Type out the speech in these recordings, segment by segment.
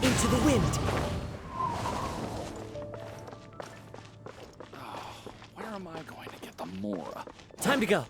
into the wind. Where am I going to get the more? Time to go.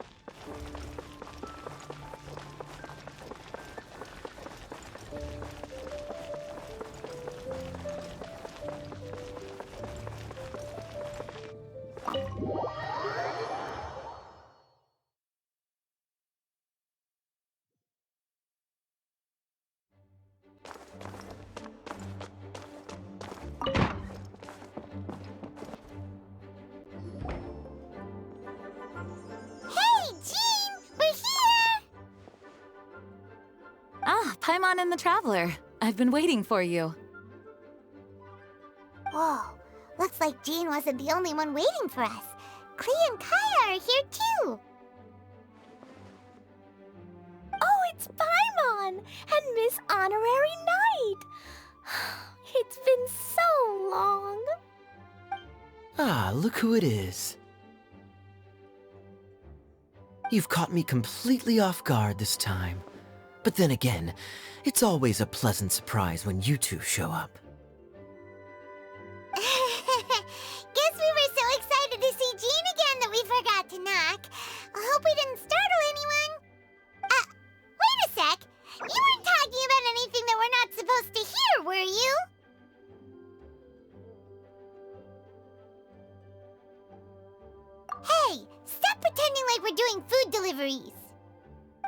Paimon and the Traveler. I've been waiting for you. Whoa, looks like Jean wasn't the only one waiting for us. Klee and Kaya are here too. Oh, it's Paimon and Miss Honorary Knight. It's been so long. Ah, look who it is. You've caught me completely off guard this time. But then again, it's always a pleasant surprise when you two show up. Guess we were so excited to see Jean again that we forgot to knock. I hope we didn't startle anyone. Wait a sec. You weren't talking about anything that we're not supposed to hear, were you? Hey, stop pretending like we're doing food deliveries.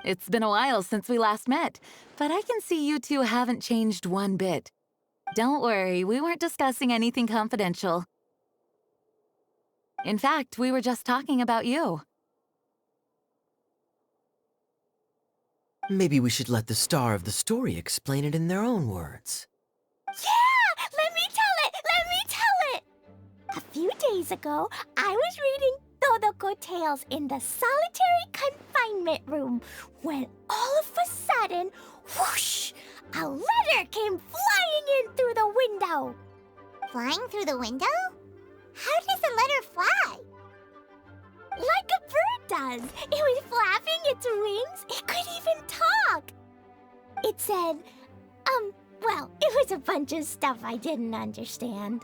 It's been a while since we last met, but I can see you two haven't changed one bit. Don't worry, we weren't discussing anything confidential. In fact, we were just talking about you. Maybe we should let the star of the story explain it in their own words. Yeah! Let me tell it! A few days ago, I was reading Todoko Tales in the solitary confinement room when all of a sudden, whoosh, a letter came flying in through the window. Flying through the window? How does a letter fly? Like a bird does. It was flapping its wings. It could even talk. It said, well, it was a bunch of stuff I didn't understand.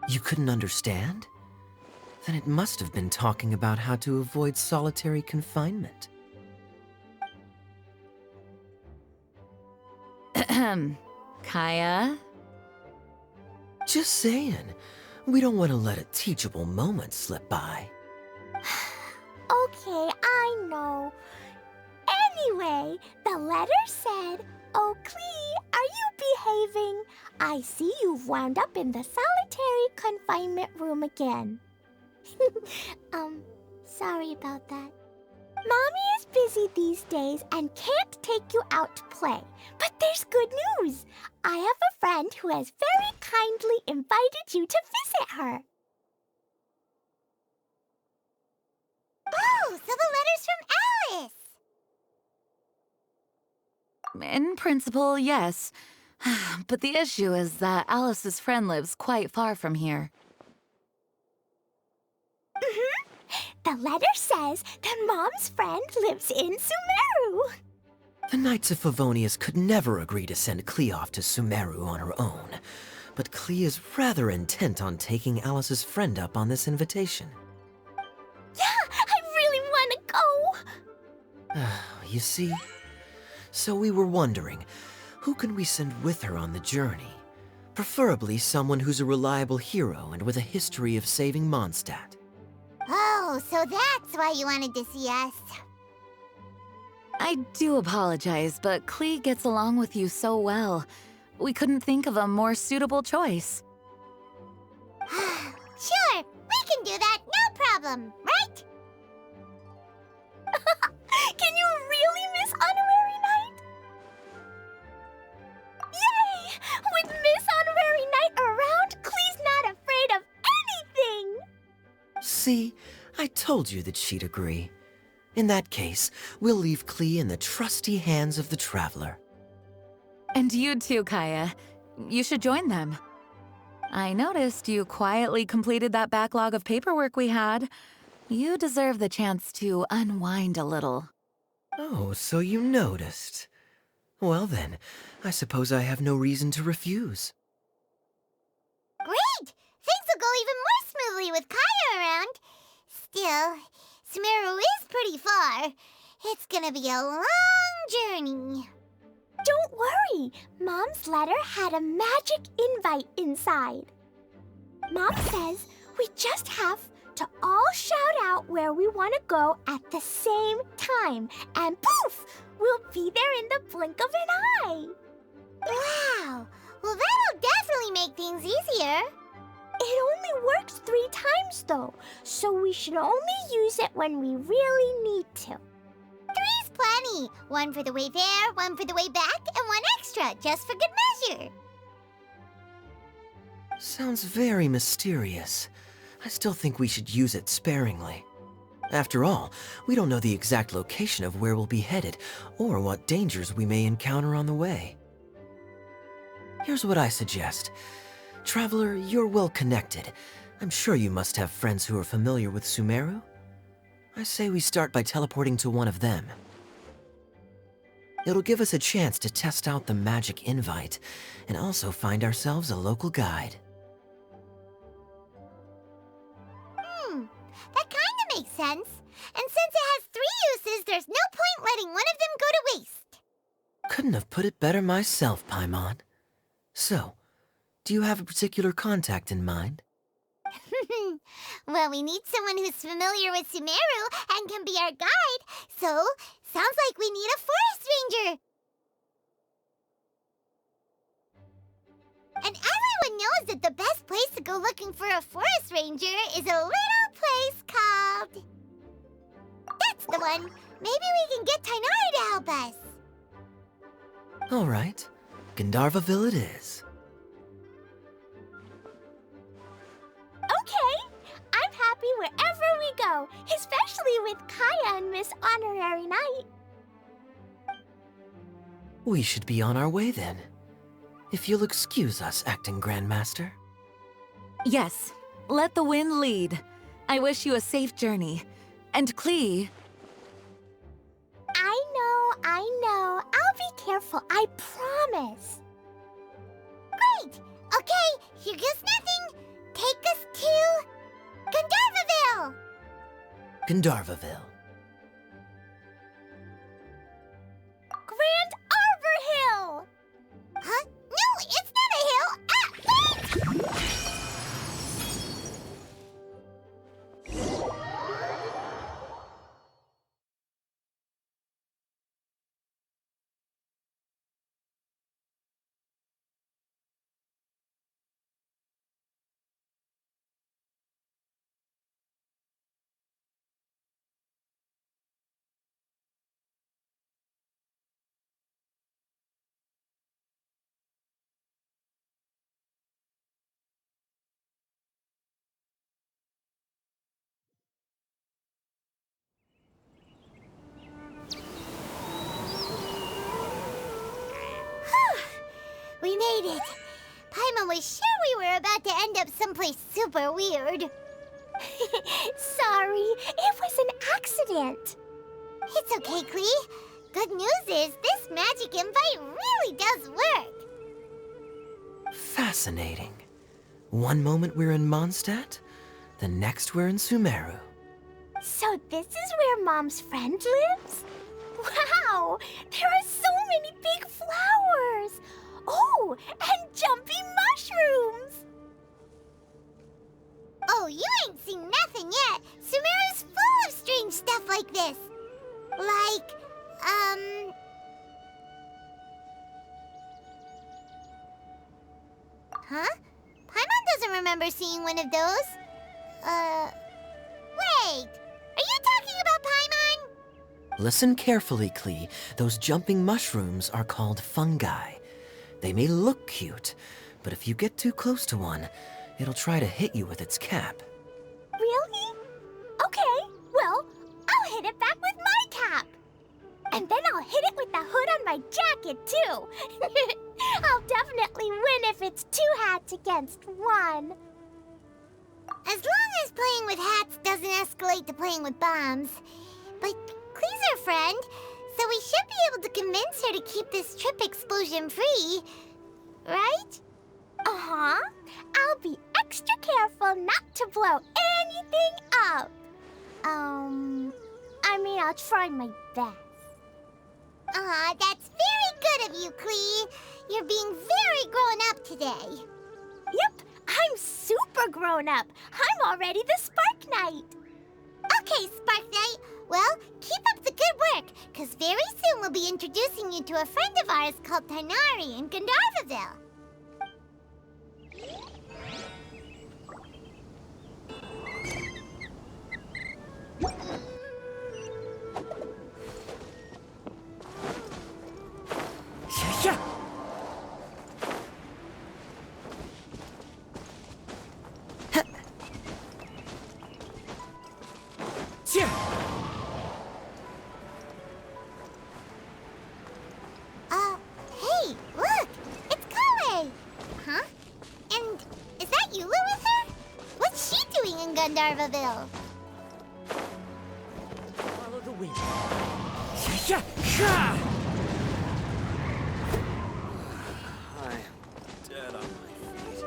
You couldn't understand? Then it must have been talking about how to avoid solitary confinement. Kaya? Just saying. We don't want to let a teachable moment slip by. Okay, I know. Anyway, the letter said, "Oh, Klee, are you behaving? I see you've wound up in the solitary confinement room again." Sorry about that. Mommy is busy these days and can't take you out to play. But there's good news. I have a friend who has very kindly invited you to visit her. Oh, so the letter's from Alice! In principle, yes. But the issue is that Alice's friend lives quite far from here. The letter says that Mom's friend lives in Sumeru. The Knights of Favonius could never agree to send Klee off to Sumeru on her own. But Klee is rather intent on taking Alice's friend up on this invitation. Yeah, I really want to go. You see? So we were wondering, who can we send with her on the journey? Preferably someone who's a reliable hero and with a history of saving Mondstadt. Oh, so that's why you wanted to see us. I do apologize, but Klee gets along with you so well. We couldn't think of a more suitable choice. Sure, we can do that, no problem, right? Can you really, Miss Honorary Knight? Yay! With Miss Honorary Knight around, Klee's not afraid of anything! See, I told you that she'd agree. In that case, we'll leave Klee in the trusty hands of the Traveler. And you too, Kaya. You should join them. I noticed you quietly completed that backlog of paperwork we had. You deserve the chance to unwind a little. Oh, so you noticed. Well then, I suppose I have no reason to refuse. Great! Things will go even more smoothly with Kaya around. Still, Sumeru is pretty far. It's gonna be a long journey. Don't worry, Mom's letter had a magic invite inside. Mom says we just have to all shout out where we want to go at the same time, and poof, we'll be there in the blink of an eye. Wow! Well, that'll definitely make things easier. It only works 3 times though, so we should only use it when we really need to. 3's plenty. 1 for the way there, 1 for the way back, and 1 extra, just for good measure. Sounds very mysterious. I still think we should use it sparingly. After all, we don't know the exact location of where we'll be headed, or what dangers we may encounter on the way. Here's what I suggest. Traveler, you're well connected. I'm sure you must have friends who are familiar with Sumeru. I say we start by teleporting to one of them. It'll give us a chance to test out the magic invite, and also find ourselves a local guide. That kinda makes sense. And since it has 3 uses, there's no point letting one of them go to waste. Couldn't have put it better myself, Paimon. So, do you have a particular contact in mind? Well, we need someone who's familiar with Sumeru and can be our guide, so sounds like we need a forest ranger. And everyone knows that the best place to go looking for a forest ranger is a little place called... That's the one! Maybe we can get Tainari to help us. All right, Gandharvaville it is. Okay, I'm happy wherever we go, especially with Kaya and Miss Honorary Knight. We should be on our way then. If you'll excuse us, Acting Grandmaster. Yes, let the wind lead. I wish you a safe journey. And Klee... I know. I'll be careful, I promise. Great! Okay, here goes nothing. Take us to... Gandharvaville! Gandharvaville. Grand Arbor Hill! Huh? No, it's not a hill! Ah, wait! We made it. Paimon was sure we were about to end up someplace super weird. Sorry, it was an accident. It's okay, Klee. Good news is this magic invite really does work. Fascinating. One moment we're in Mondstadt, the next we're in Sumeru. So this is where Mom's friend lives? Wow, there are so many big flowers. Oh, and jumpy mushrooms. Oh, you ain't seen nothing yet. Sumeru's full of strange stuff like this. Like, Huh? Paimon doesn't remember seeing one of those. Wait! Are you talking about Paimon? Listen carefully, Klee. Those jumping mushrooms are called fungi. They may look cute, but if you get too close to one, it'll try to hit you with its cap. Really? Okay, well, I'll hit it back with my cap. And then I'll hit it with the hood on my jacket, too. I'll definitely win if it's 2 hats against 1. As long as playing with hats doesn't escalate to playing with bombs. But Klee's our friend, So we should be able to convince her to keep this trip explosion-free, right? Uh-huh. I'll be extra careful not to blow anything up. I'll try my best. Aw, that's very good of you, Klee. You're being very grown up today. Yep, I'm super grown up. I'm already the Spark Knight. Okay, Spark Knight. Well, keep up the good work, because very soon we'll be introducing you to a friend of ours called Tighnari in Gandharvaville. Yeah. Hey, look! It's Kale! Huh? And is that Eula with her? What's she doing in Gandharvaville? Follow the wind. Yeah. Yeah. I'm dead on my feet.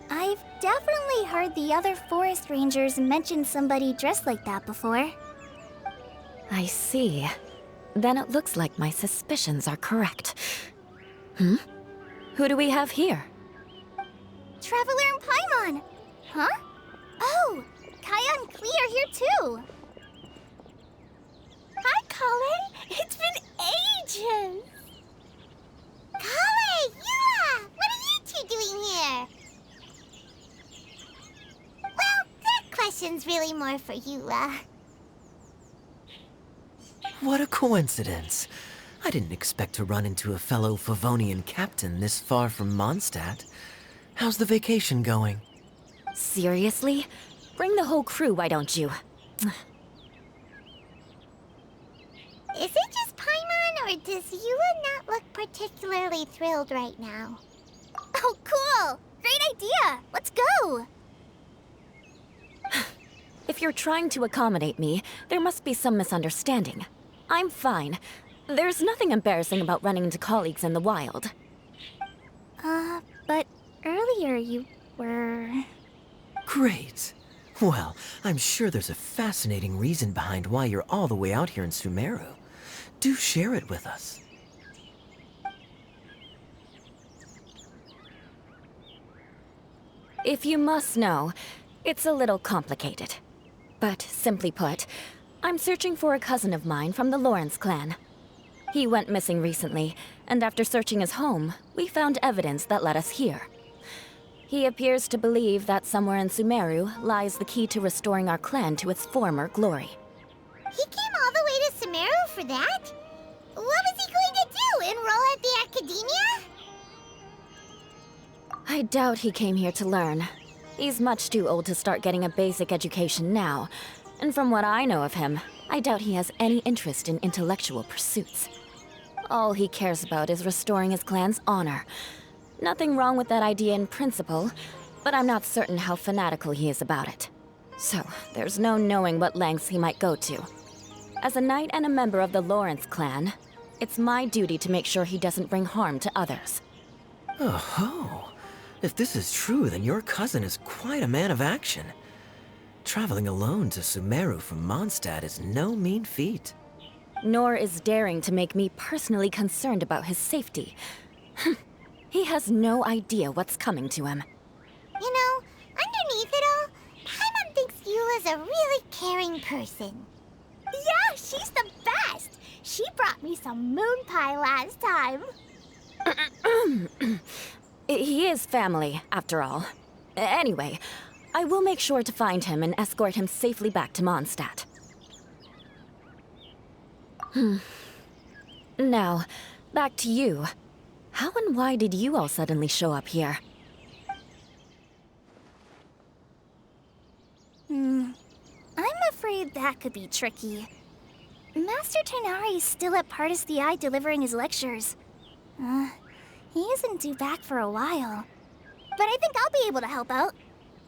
I've definitely heard the other forest rangers mention somebody dressed like that before. I see. Then it looks like my suspicions are correct. Hmm? Who do we have here? Traveler and Paimon! Huh? Oh, Kaya and Klee are here too! Hi, Kale! It's been ages! Kale! Eula! What are you two doing here? Well, that question's really more for Eula. What a coincidence. I didn't expect to run into a fellow Favonian captain this far from Mondstadt. How's the vacation going? Seriously? Bring the whole crew, why don't you? Is it just Paimon, or does Eula not look particularly thrilled right now? Oh, cool! Great idea! Let's go! If you're trying to accommodate me, there must be some misunderstanding. I'm fine. There's nothing embarrassing about running into colleagues in the wild. But earlier you were... Great. Well, I'm sure there's a fascinating reason behind why you're all the way out here in Sumeru. Do share it with us. If you must know, it's a little complicated. But simply put, I'm searching for a cousin of mine from the Lawrence clan. He went missing recently, and after searching his home, we found evidence that led us here. He appears to believe that somewhere in Sumeru lies the key to restoring our clan to its former glory. He came all the way to Sumeru for that? What was he going to do, enroll at the academia? I doubt he came here to learn. He's much too old to start getting a basic education now, and from what I know of him, I doubt he has any interest in intellectual pursuits. All he cares about is restoring his clan's honor. Nothing wrong with that idea in principle, but I'm not certain how fanatical he is about it. So, there's no knowing what lengths he might go to. As a knight and a member of the Lawrence clan, it's my duty to make sure he doesn't bring harm to others. Oh-ho. If this is true, then your cousin is quite a man of action. Traveling alone to Sumeru from Mondstadt is no mean feat. Nor is daring to make me personally concerned about his safety. He has no idea what's coming to him. You know, underneath it all, Paimon thinks Eula's a really caring person. Yeah, she's the best! She brought me some moon pie last time. He is family, after all. Anyway, I will make sure to find him and escort him safely back to Mondstadt. Now, back to you. How and why did you all suddenly show up here? afraid that could be tricky. Master Tighnari is still at Partis the Eye delivering his lectures. He isn't due back for a while. But I think I'll be able to help out.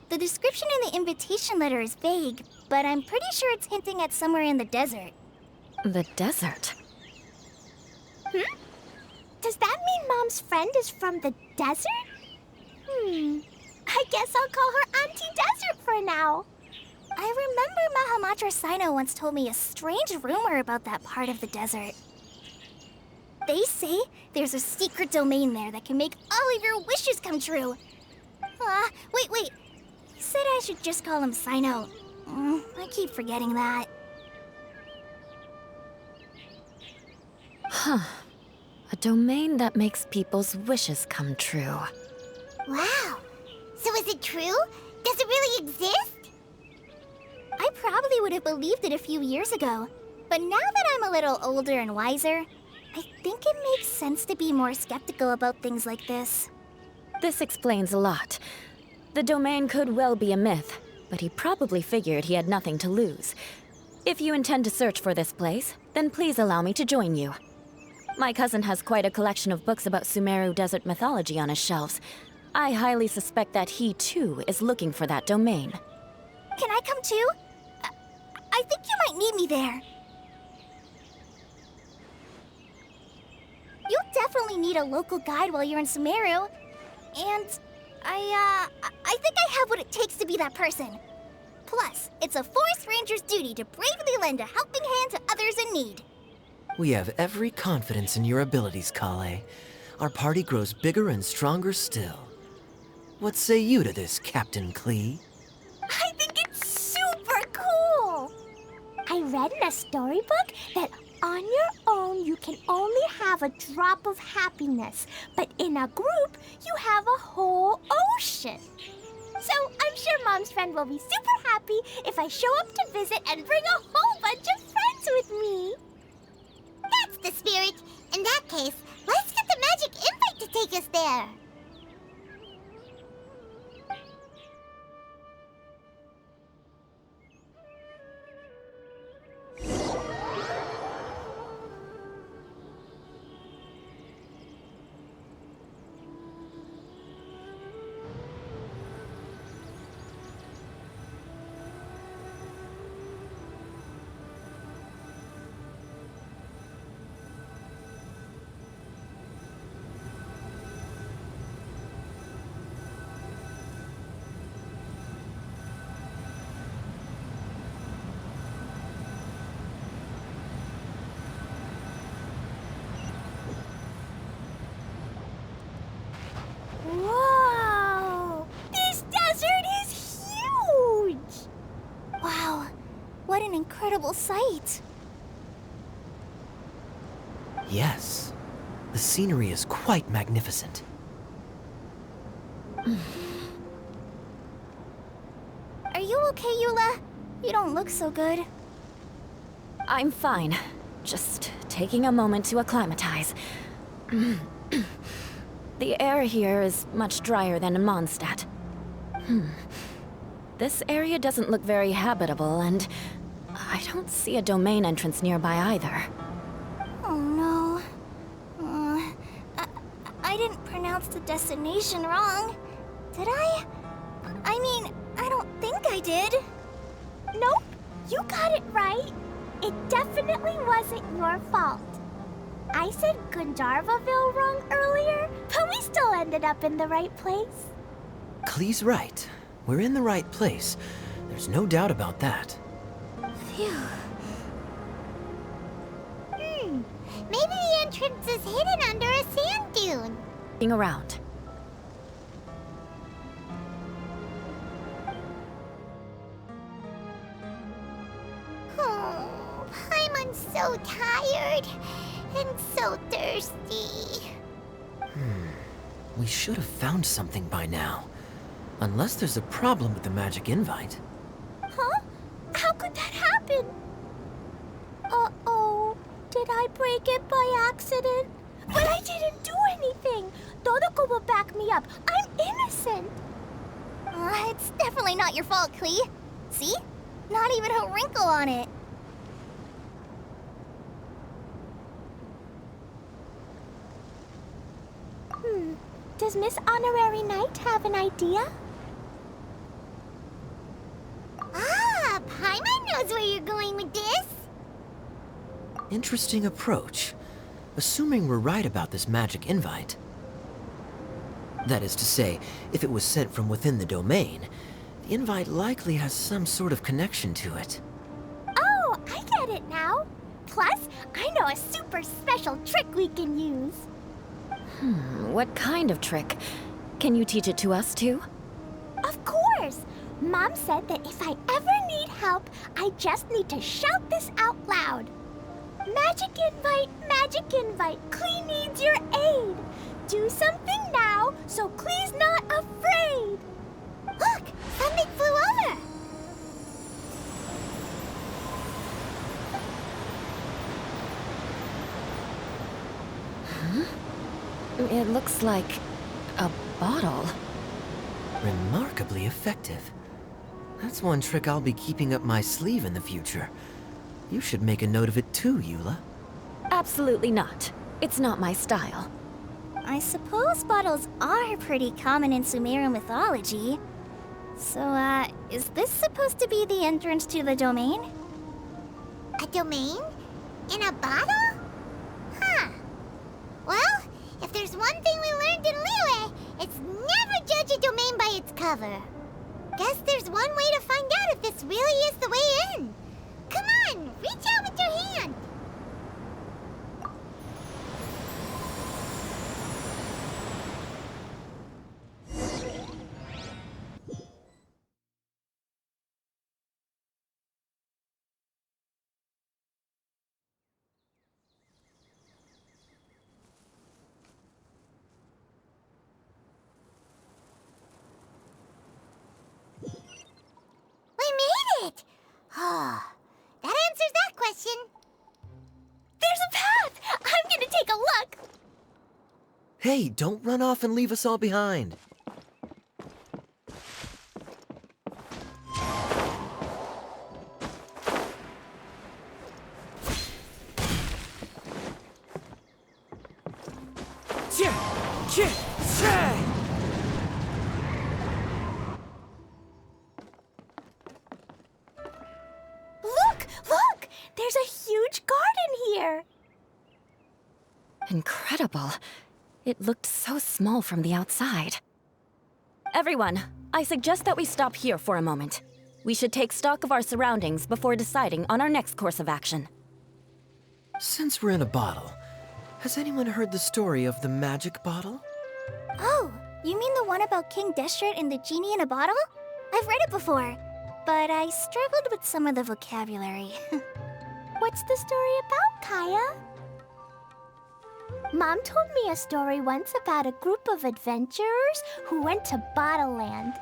The description in the invitation letter is vague, but I'm pretty sure it's hinting at somewhere in the desert. The desert? Does that mean Mom's friend is from the desert? I guess I'll call her Auntie Desert for now. I remember Mahamatra Sino once told me a strange rumor about that part of the desert. They say there's a secret domain there that can make all of your wishes come true. Wait. He said I should just call him Sino. I keep forgetting that. A domain that makes people's wishes come true. Wow. So is it true? Does it really exist? I probably would have believed it a few years ago. But now that I'm a little older and wiser, I think it makes sense to be more skeptical about things like this. This explains a lot. The domain could well be a myth, but he probably figured he had nothing to lose. If you intend to search for this place, then please allow me to join you. My cousin has quite a collection of books about Sumeru desert mythology on his shelves. I highly suspect that he, too, is looking for that domain. Can I come too? I think you might need me there. You'll definitely need a local guide while you're in Sumeru. And I think I have what it takes to be that person. Plus, it's a forest ranger's duty to bravely lend a helping hand to others in need. We have every confidence in your abilities, Kale. Our party grows bigger and stronger still. What say you to this, Captain Klee? I think it's super cool! I read in a storybook that on your own you can only have a drop of happiness, but in a group you have a whole ocean. So I'm sure Mom's friend will be super happy if I show up to visit and bring a whole bunch of friends with me. That's the spirit. In that case, let's get the magic invite to take us there. Whoa! This desert is huge! Wow, what an incredible sight. Yes. The scenery is quite magnificent. Are you okay, Eula? You don't look so good. I'm fine. Just taking a moment to acclimatize. The air here is much drier than in Mondstadt. This area doesn't look very habitable, and I don't see a domain entrance nearby either. Oh no. I didn't pronounce the destination wrong. Did I? I mean, I don't think I did. Nope, you got it right. It definitely wasn't your fault. I said Gandharvaville wrong earlier, but we still ended up in the right place. Klee's right. We're in the right place. There's no doubt about that. Phew. Maybe the entrance is hidden under a sand dune. Looking around. Oh, Paimon's so tired and so thirsty. We should have found something by now. Unless there's a problem with the magic invite. Huh? How could that happen? Uh-oh. Did I break it by accident? But I didn't do anything. Todoko will back me up. I'm innocent. It's definitely not your fault, Klee. See? Not even a wrinkle on it. Does Miss Honorary Knight have an idea? Ah, Paimon knows where you're going with this. Interesting approach. Assuming we're right about this magic invite. That is to say, if it was sent from within the domain, the invite likely has some sort of connection to it. Oh, I get it now. Plus, I know a super special trick we can use. What kind of trick? Can you teach it to us too? Of course! Mom said that if I ever need help, I just need to shout this out loud. Magic invite, Klee needs your aid. Do something now, so Klee's not afraid. Look, something flew over. It looks like a bottle. Remarkably effective. That's one trick I'll be keeping up my sleeve in the future. You should make a note of it too, Eula. Absolutely not. It's not my style. I suppose bottles are pretty common in Sumeru mythology. So, is this supposed to be the entrance to the domain? A domain? In a bottle? Huh. Well, if there's one thing we learned in Liyue, it's never judge a domain by its cover. Guess there's one way to find out if this really is the way in. Come on, reach out with your hand. We made it! Oh, that answers that question. There's a path! I'm gonna take a look! Hey, don't run off and leave us all behind. Look! There's a huge garden here! Incredible. It looked so small from the outside. Everyone, I suggest that we stop here for a moment. We should take stock of our surroundings before deciding on our next course of action. Since we're in a bottle, has anyone heard the story of the magic bottle? Oh, you mean the one about King Destret and the genie in a bottle? I've read it before, but I struggled with some of the vocabulary. What's the story about, Kaya? Mom told me a story once about a group of adventurers who went to Bottle Land.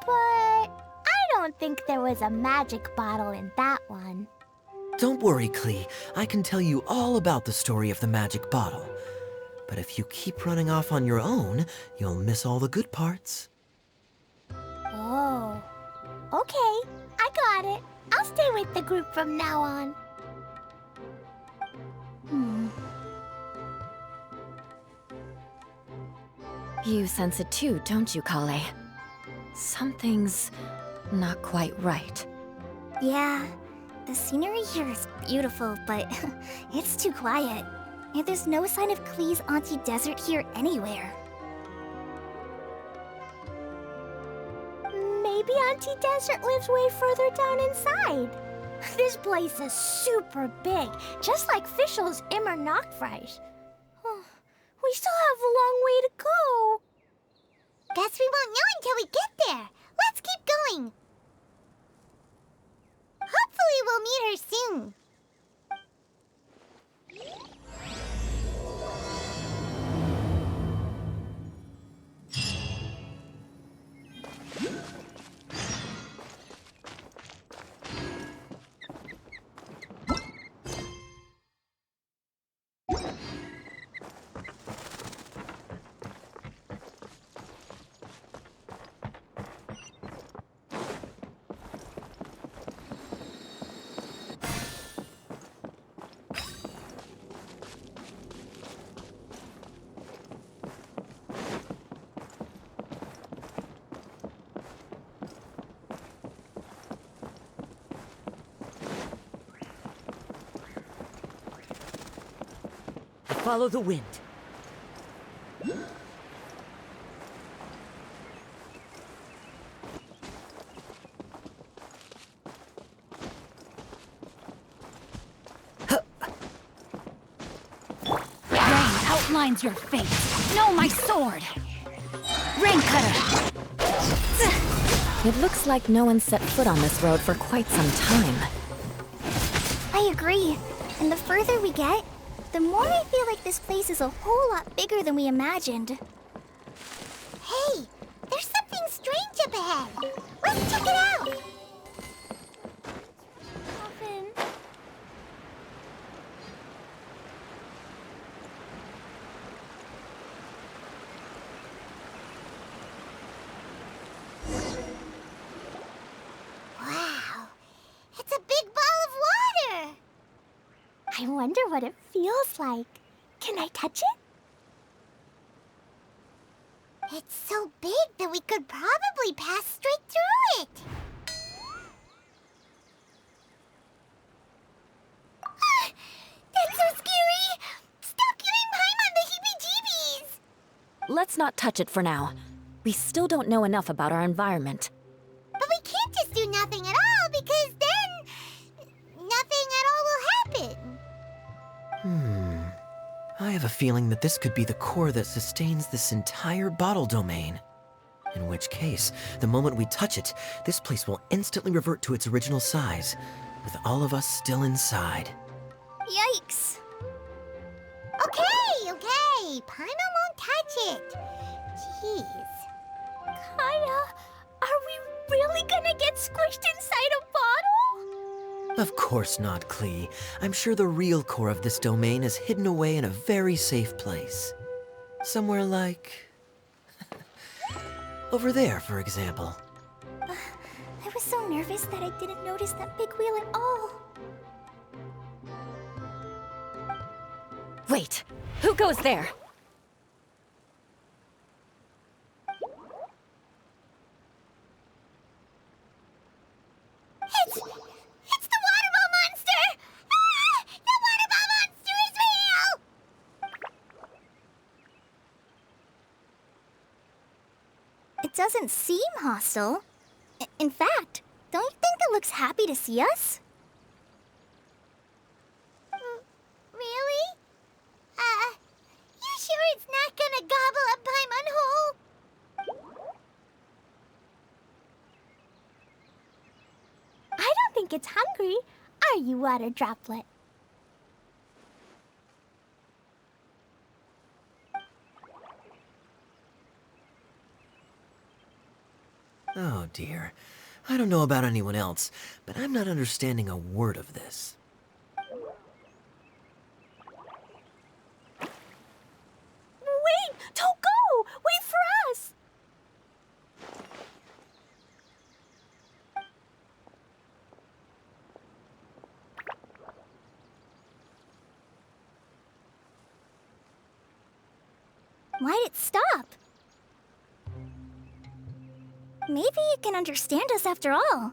But I don't think there was a magic bottle in that one. Don't worry, Klee. I can tell you all about the story of the magic bottle. But if you keep running off on your own, you'll miss all the good parts. Oh. Okay, I got it. I'll stay with the group from now on. You sense it too, don't you, Kale? Something's not quite right. Yeah, the scenery here is beautiful, but it's too quiet. And there's no sign of Klee's Auntie Desert here anywhere. Maybe Auntie Desert lives way further down inside. This place is super big, just like Fischl's Immer Nachtreich. We still have a long way to go. Guess we won't know until we get there. Let's keep going. Hopefully we'll meet her soon. Follow the wind. Rain outlines your fate. No, my sword! Rain cutter! It looks like no one set foot on this road for quite some time. I agree. And the further we get, the more I feel like this place is a whole lot bigger than we imagined. Hey, there's something strange up ahead. Let's check it out. Wow, it's a big ball of water. I wonder what it feels like. Can I touch it? It's so big that we could probably pass straight through it. That's so scary! Stop giving Paimon the heebie-jeebies! Let's not touch it for now. We still don't know enough about our environment. But we can't just do nothing at all, because then nothing at all will happen. I have a feeling that this could be the core that sustains this entire bottle domain. In which case, the moment we touch it, this place will instantly revert to its original size, with all of us still inside. Yikes. Okay. Paimon won't touch it. Jeez. Kaya, are we really gonna get squished inside a bottle? Of course not, Klee. I'm sure the real core of this domain is hidden away in a very safe place. Somewhere like... over there, for example. I was so nervous that I didn't notice that big wheel at all. Wait, who goes there? It's the waterball monster! Ah! The waterball monster is real! It doesn't seem hostile. In fact, don't you think it looks happy to see us? Really? You sure it's not gonna gobble up Paimon whole? I don't think it's hungry. Are you, water droplet? Oh dear. I don't know about anyone else, but I'm not understanding a word of this. Wait! Don't go! Wait for us! Why'd it stop? Maybe it can understand us after all.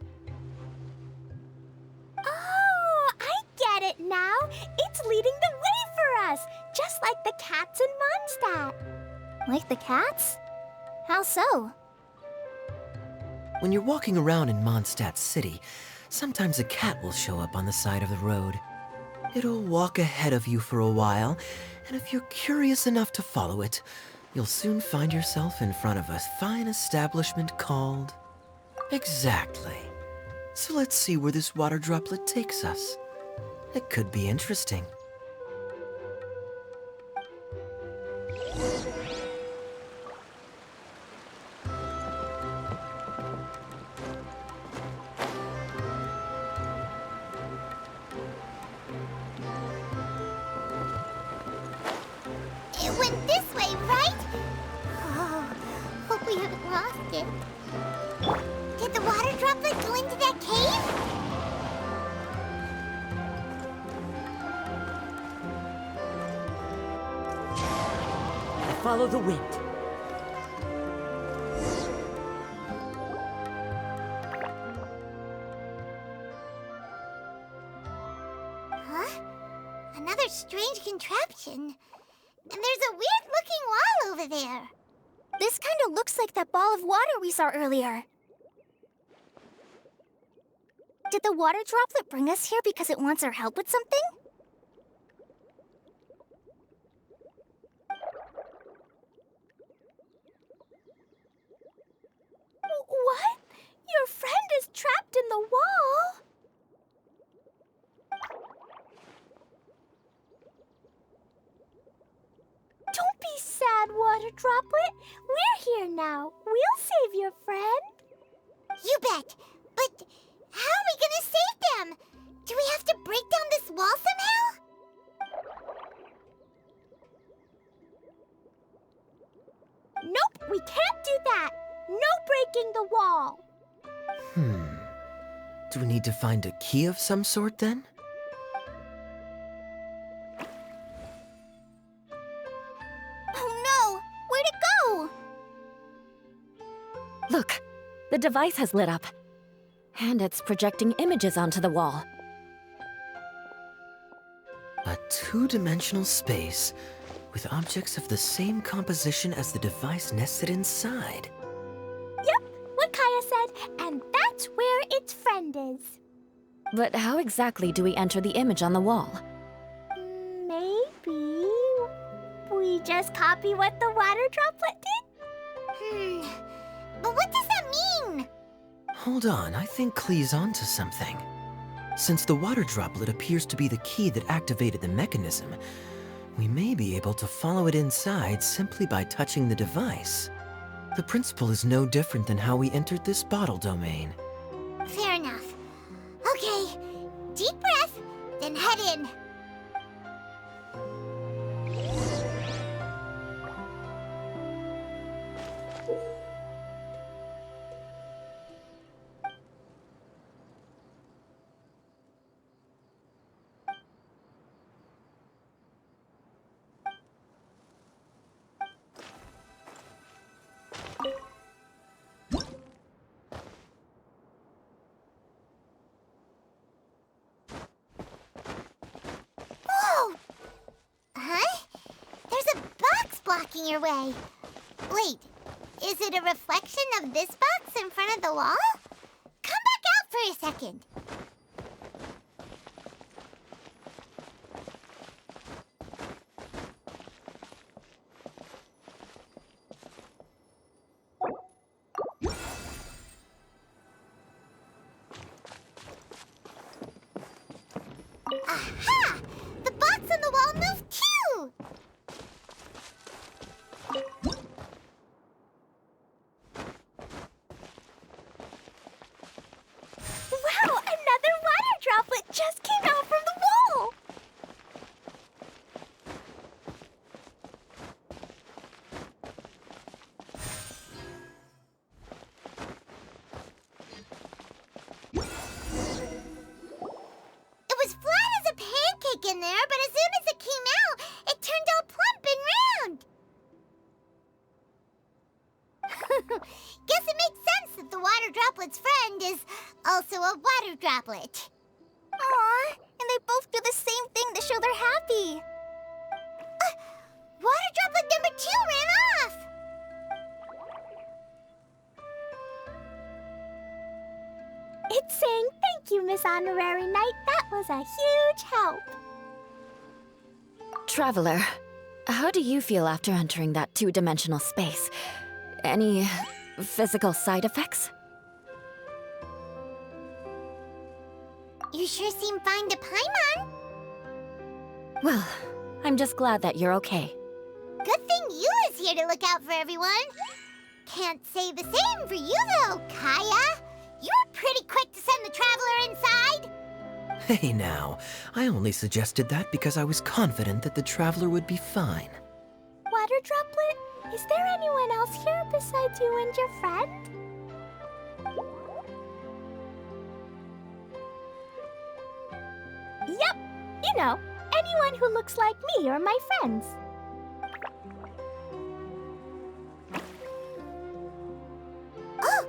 Oh, I get it now. It's leading the way for us, just like the cats in Mondstadt. Like the cats? How so? When you're walking around in Mondstadt City, sometimes a cat will show up on the side of the road. It'll walk ahead of you for a while, and if you're curious enough to follow it, you'll soon find yourself in front of a fine establishment called... Exactly. So let's see where this water droplet takes us. It could be interesting. It went this way, right? Oh, hope we haven't lost it. Did the water droplet go into that cave? Follow the wind. Huh? Another strange contraption. And there's a weird-looking wall over there. This kind of looks like that ball of water we saw earlier. Did the water droplet bring us here because it wants our help with something? What? Your friend is trapped in the wall? Don't be sad, Water Droplet. We're here now. We'll save your friend. You bet. But how are we gonna save them? Do we have to break down this wall somehow? Nope, we can't do that. No breaking the wall. Do we need to find a key of some sort then? Oh no! Where'd it go? Look, the device has lit up. And it's projecting images onto the wall. A two-dimensional space with objects of the same composition as the device nested inside. Yep, what Kaya said, and that's where its friend is. But how exactly do we enter the image on the wall? Maybe we just copy what the water droplet did? But what does that mean? Hold on, I think Klee's onto something. Since the water droplet appears to be the key that activated the mechanism, we may be able to follow it inside simply by touching the device. The principle is no different than how we entered this bottle domain. Fair enough. Okay, deep breath, then head in. Whoa! Huh? There's a box blocking your way. Wait, is it a reflection of this box in front of the wall? Come back out for a second. Aha! The box on the wall moved too! Wow, another water droplet just came out from the wall! It was flat as a pancake in there, but as soon as it came out, it turned all plump and round. Guess it makes sense that the water droplet's friend is also a water droplet. Aw, and they both do the same thing to show they're happy. Water droplet number 2 ran off! It's saying thank you, Miss Honorary Knight. That was a huge help. Traveler, how do you feel after entering that two-dimensional space? Any physical side effects? You sure seem fine to Paimon. Well, I'm just glad that you're okay. Good thing Eula's here to look out for everyone. Can't say the same for you, though, Kaya. You were pretty quick to send the traveler inside. Hey now, I only suggested that because I was confident that the traveler would be fine. Water droplet, is there anyone else here besides you and your friend? Yep, you know, anyone who looks like me or my friends. Oh,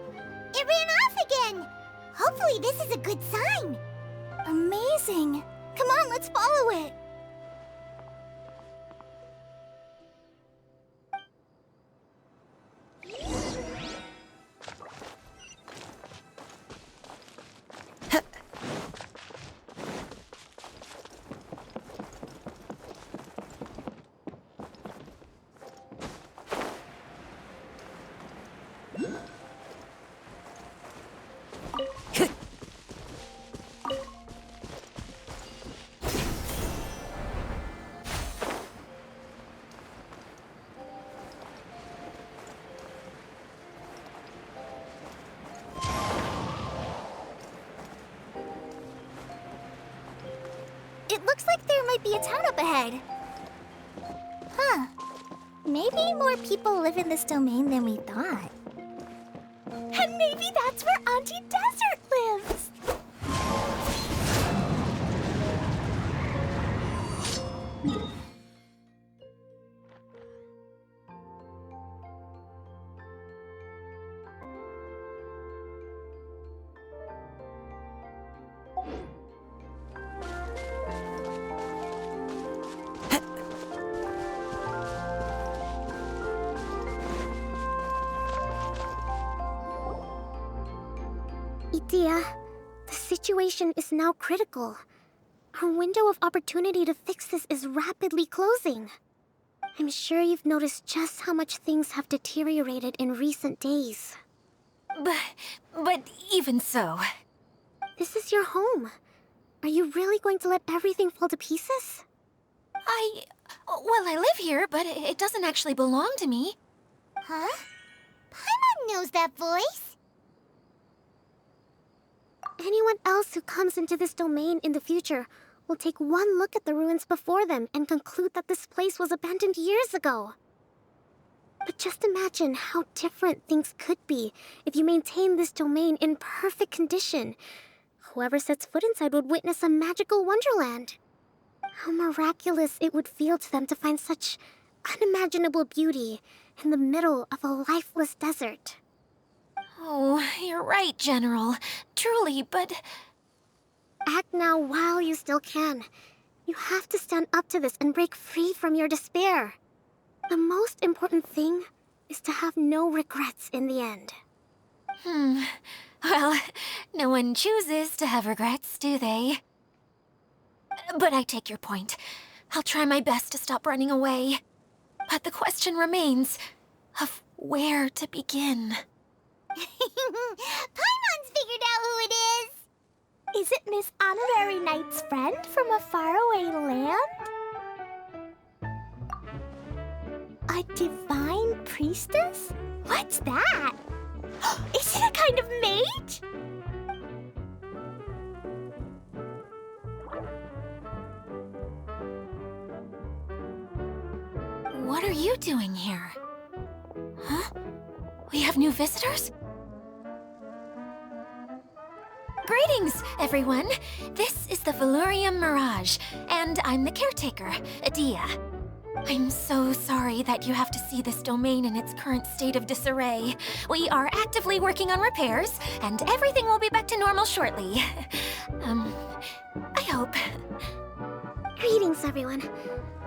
it ran off again. Hopefully this is a good sign. Amazing. Come on, let's follow it. It looks like there might be a town up ahead. Huh. Maybe more people live in this domain than we thought. And maybe that's where Auntie Desert lives! Idea, the situation is now critical. Our window of opportunity to fix this is rapidly closing. I'm sure you've noticed just how much things have deteriorated in recent days. But even so... This is your home. Are you really going to let everything fall to pieces? Well, I live here, but it doesn't actually belong to me. Huh? Paimon knows that voice. Anyone else who comes into this domain in the future will take one look at the ruins before them and conclude that this place was abandoned years ago. But just imagine how different things could be if you maintain this domain in perfect condition. Whoever sets foot inside would witness a magical wonderland. How miraculous it would feel to them to find such unimaginable beauty in the middle of a lifeless desert. Oh, you're right, General. Truly, but... Act now while you still can. You have to stand up to this and break free from your despair. The most important thing is to have no regrets in the end. Well, no one chooses to have regrets, do they? But I take your point. I'll try my best to stop running away. But the question remains of where to begin. Paimon's figured out who it is. Is it Miss Honorary Knight's friend from a faraway land? A divine priestess? What's that? Is it a kind of mage? What are you doing here? Huh? We have new visitors? Greetings, everyone! This is the Valurium Mirage, and I'm the caretaker, Adia. I'm so sorry that you have to see this domain in its current state of disarray. We are actively working on repairs, and everything will be back to normal shortly. I hope. Greetings, everyone.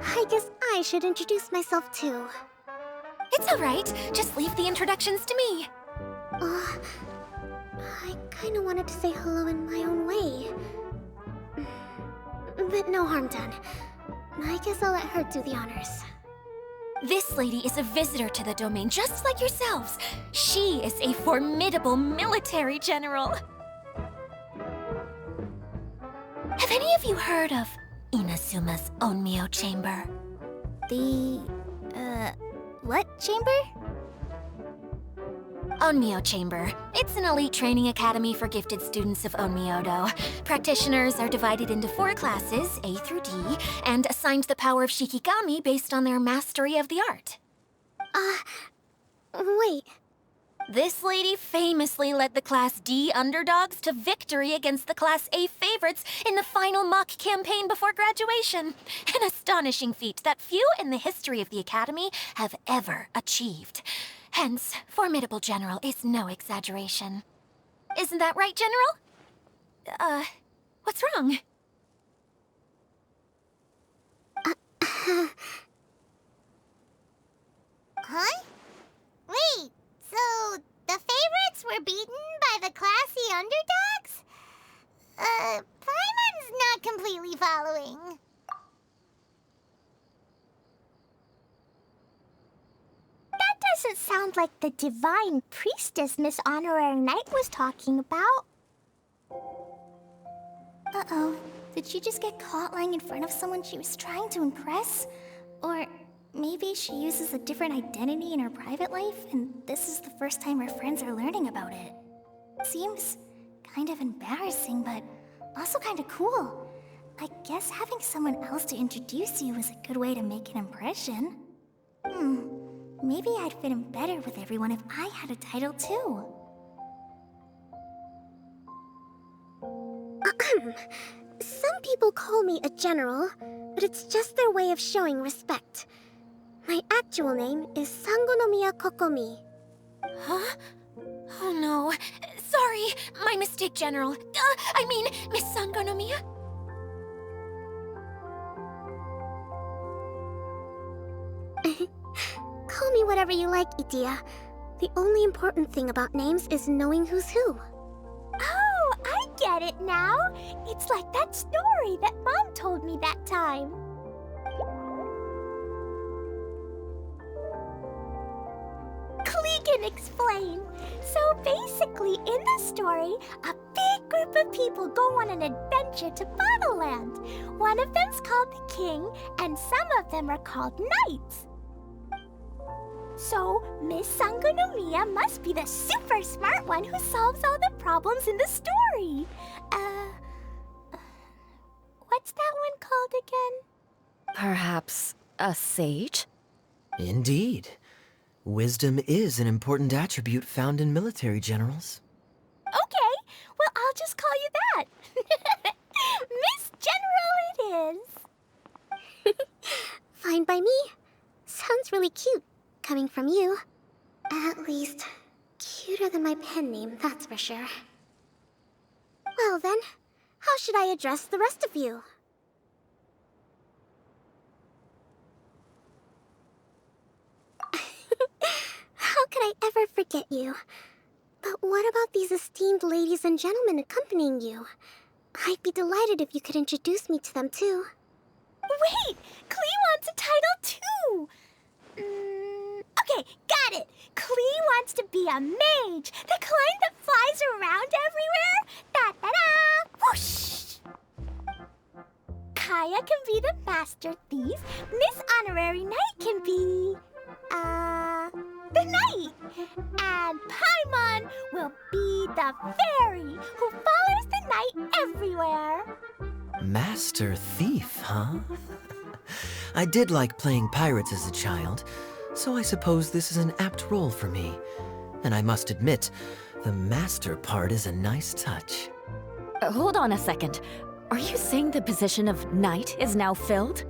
I guess I should introduce myself too. It's alright, just leave the introductions to me. I kinda wanted to say hello in my own way. But no harm done. I guess I'll let her do the honors. This lady is a visitor to the domain, just like yourselves. She is a formidable military general. Have any of you heard of Inazuma's Onmyo Chamber? What chamber? Onmyo Chamber. It's an elite training academy for gifted students of Onmyodo. Practitioners are divided into 4 classes, A through D, and assigned the power of Shikigami based on their mastery of the art. Wait. This lady famously led the Class D underdogs to victory against the Class A favorites in the final mock campaign before graduation. An astonishing feat that few in the history of the Academy have ever achieved. Hence, formidable general is no exaggeration. Isn't that right, General? What's wrong? Huh? Wait, so the favorites were beaten by the classy underdogs? Paimon's not completely following. That doesn't sound like the divine priestess Miss Honorary Knight was talking about. Uh-oh. Did she just get caught lying in front of someone she was trying to impress? Or maybe she uses a different identity in her private life, and this is the first time her friends are learning about it. Seems kind of embarrassing, but also kind of cool. I guess having someone else to introduce you is a good way to make an impression. Maybe I'd fit in better with everyone if I had a title too. Some people call me a general, but it's just their way of showing respect. My actual name is Sangonomiya Kokomi. Huh? Oh no. Sorry, my mistake, General. I mean, Miss Sangonomiya. Call me whatever you like, Itia. The only important thing about names is knowing who's who. Oh, I get it now. It's like that story that Mom told me that time. Klee can explain. So basically, in the story, a big group of people go on an adventure to Bottleland. One of them's called the King, and some of them are called Knights. So, Miss Sangonomiya must be the super smart one who solves all the problems in the story. What's that one called again? Perhaps a sage? Indeed. Wisdom is an important attribute found in military generals. Okay, well, I'll just call you that. Miss General it is. Fine by me. Sounds really cute, coming from you. At least, cuter than my pen name, that's for sure. Well then, how should I address the rest of you? How could I ever forget you? But what about these esteemed ladies and gentlemen accompanying you? I'd be delighted if you could introduce me to them too. Wait, Klee wants a title too. Okay, got it. Klee wants to be a mage, the kind that flies around everywhere. Da-da-da! Whoosh! Kaya can be the master thief. Miss Honorary Knight can be... the knight. And Paimon will be the fairy who follows the knight everywhere. Master Thief, huh? I did like playing pirates as a child, so I suppose this is an apt role for me. And I must admit, the master part is a nice touch. Hold on a second. Are you saying the position of knight is now filled?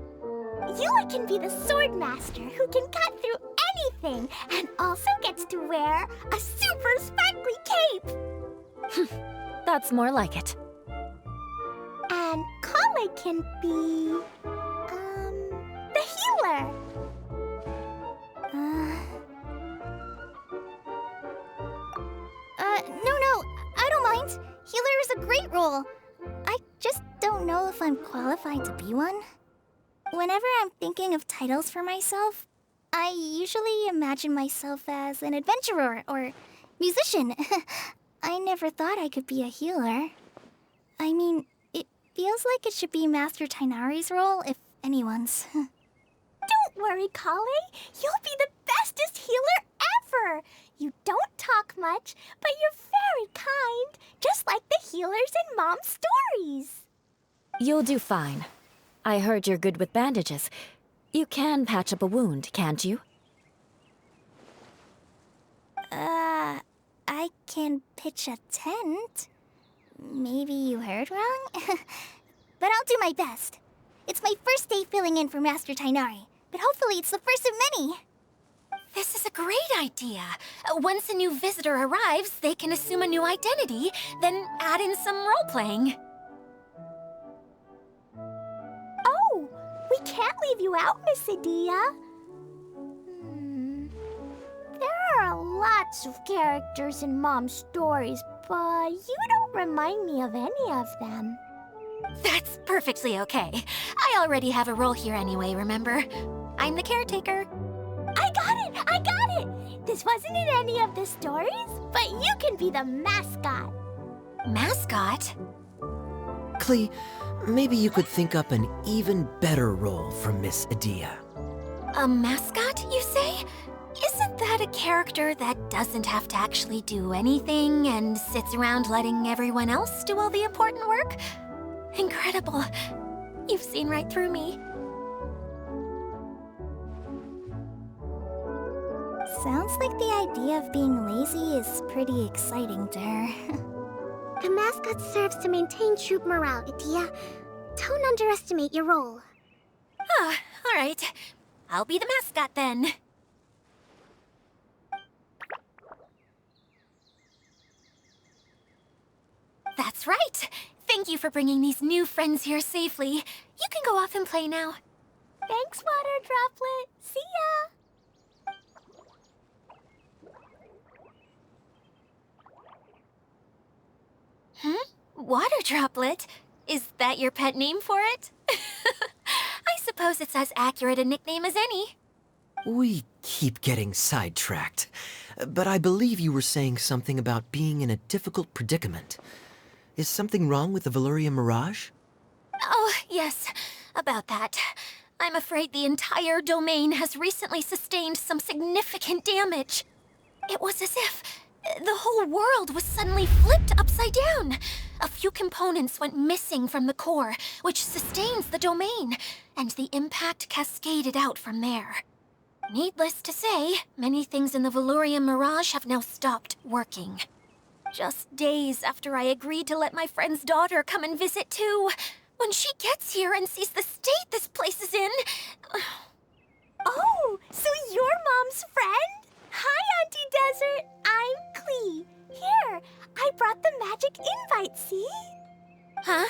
Yua can be the sword master who can cut through anything and also gets to wear a super sparkly cape. That's more like it. And Kale can be... the healer. No, I don't mind. Healer is a great role. I just don't know if I'm qualified to be one. Whenever I'm thinking of titles for myself, I usually imagine myself as an adventurer or musician. I never thought I could be a healer. I mean, it feels like it should be Master Tainari's role, if anyone's. Don't worry, Kale. You'll be the bestest healer ever. You don't talk much, but you're very kind, just like the healers in Mom's stories. You'll do fine. I heard you're good with bandages. You can patch up a wound, can't you? I can pitch a tent. Maybe you heard wrong? But I'll do my best. It's my first day filling in for Master Tainari, but hopefully it's the first of many. This is a great idea. Once a new visitor arrives, they can assume a new identity, then add in some role-playing. Oh, we can't leave you out, Miss Adia. There are lots of characters in Mom's stories, but you don't remind me of any of them. That's perfectly okay. I already have a role here anyway, remember? I'm the caretaker. I got it! This wasn't in any of the stories, but you can be the mascot. Mascot? Klee, maybe you could think up an even better role for Miss Adia. A mascot, you say? Isn't that a character that doesn't have to actually do anything and sits around letting everyone else do all the important work? Incredible. You've seen right through me. Sounds like the idea of being lazy is pretty exciting to her. The mascot serves to maintain troop morale, Adia. Don't underestimate your role. Ah, all right. I'll be the mascot then. That's right. Thank you for bringing these new friends here safely. You can go off and play now. Thanks, Water Droplet. See ya! Water Droplet? Is that your pet name for it? I suppose it's as accurate a nickname as any. We keep getting sidetracked. But I believe you were saying something about being in a difficult predicament. Is something wrong with the Valyria Mirage? Oh, yes, about that. I'm afraid the entire domain has recently sustained some significant damage. It was as if the whole world was suddenly flipped upside down. A few components went missing from the core, which sustains the domain, and the impact cascaded out from there. Needless to say, many things in the Valyria Mirage have now stopped working. Just days after I agreed to let my friend's daughter come and visit too. When she gets here and sees the state this place is in... Oh, so you're Mom's friend? Hi, Auntie Desert. I'm Klee. Here, I brought the magic invite, see? Huh?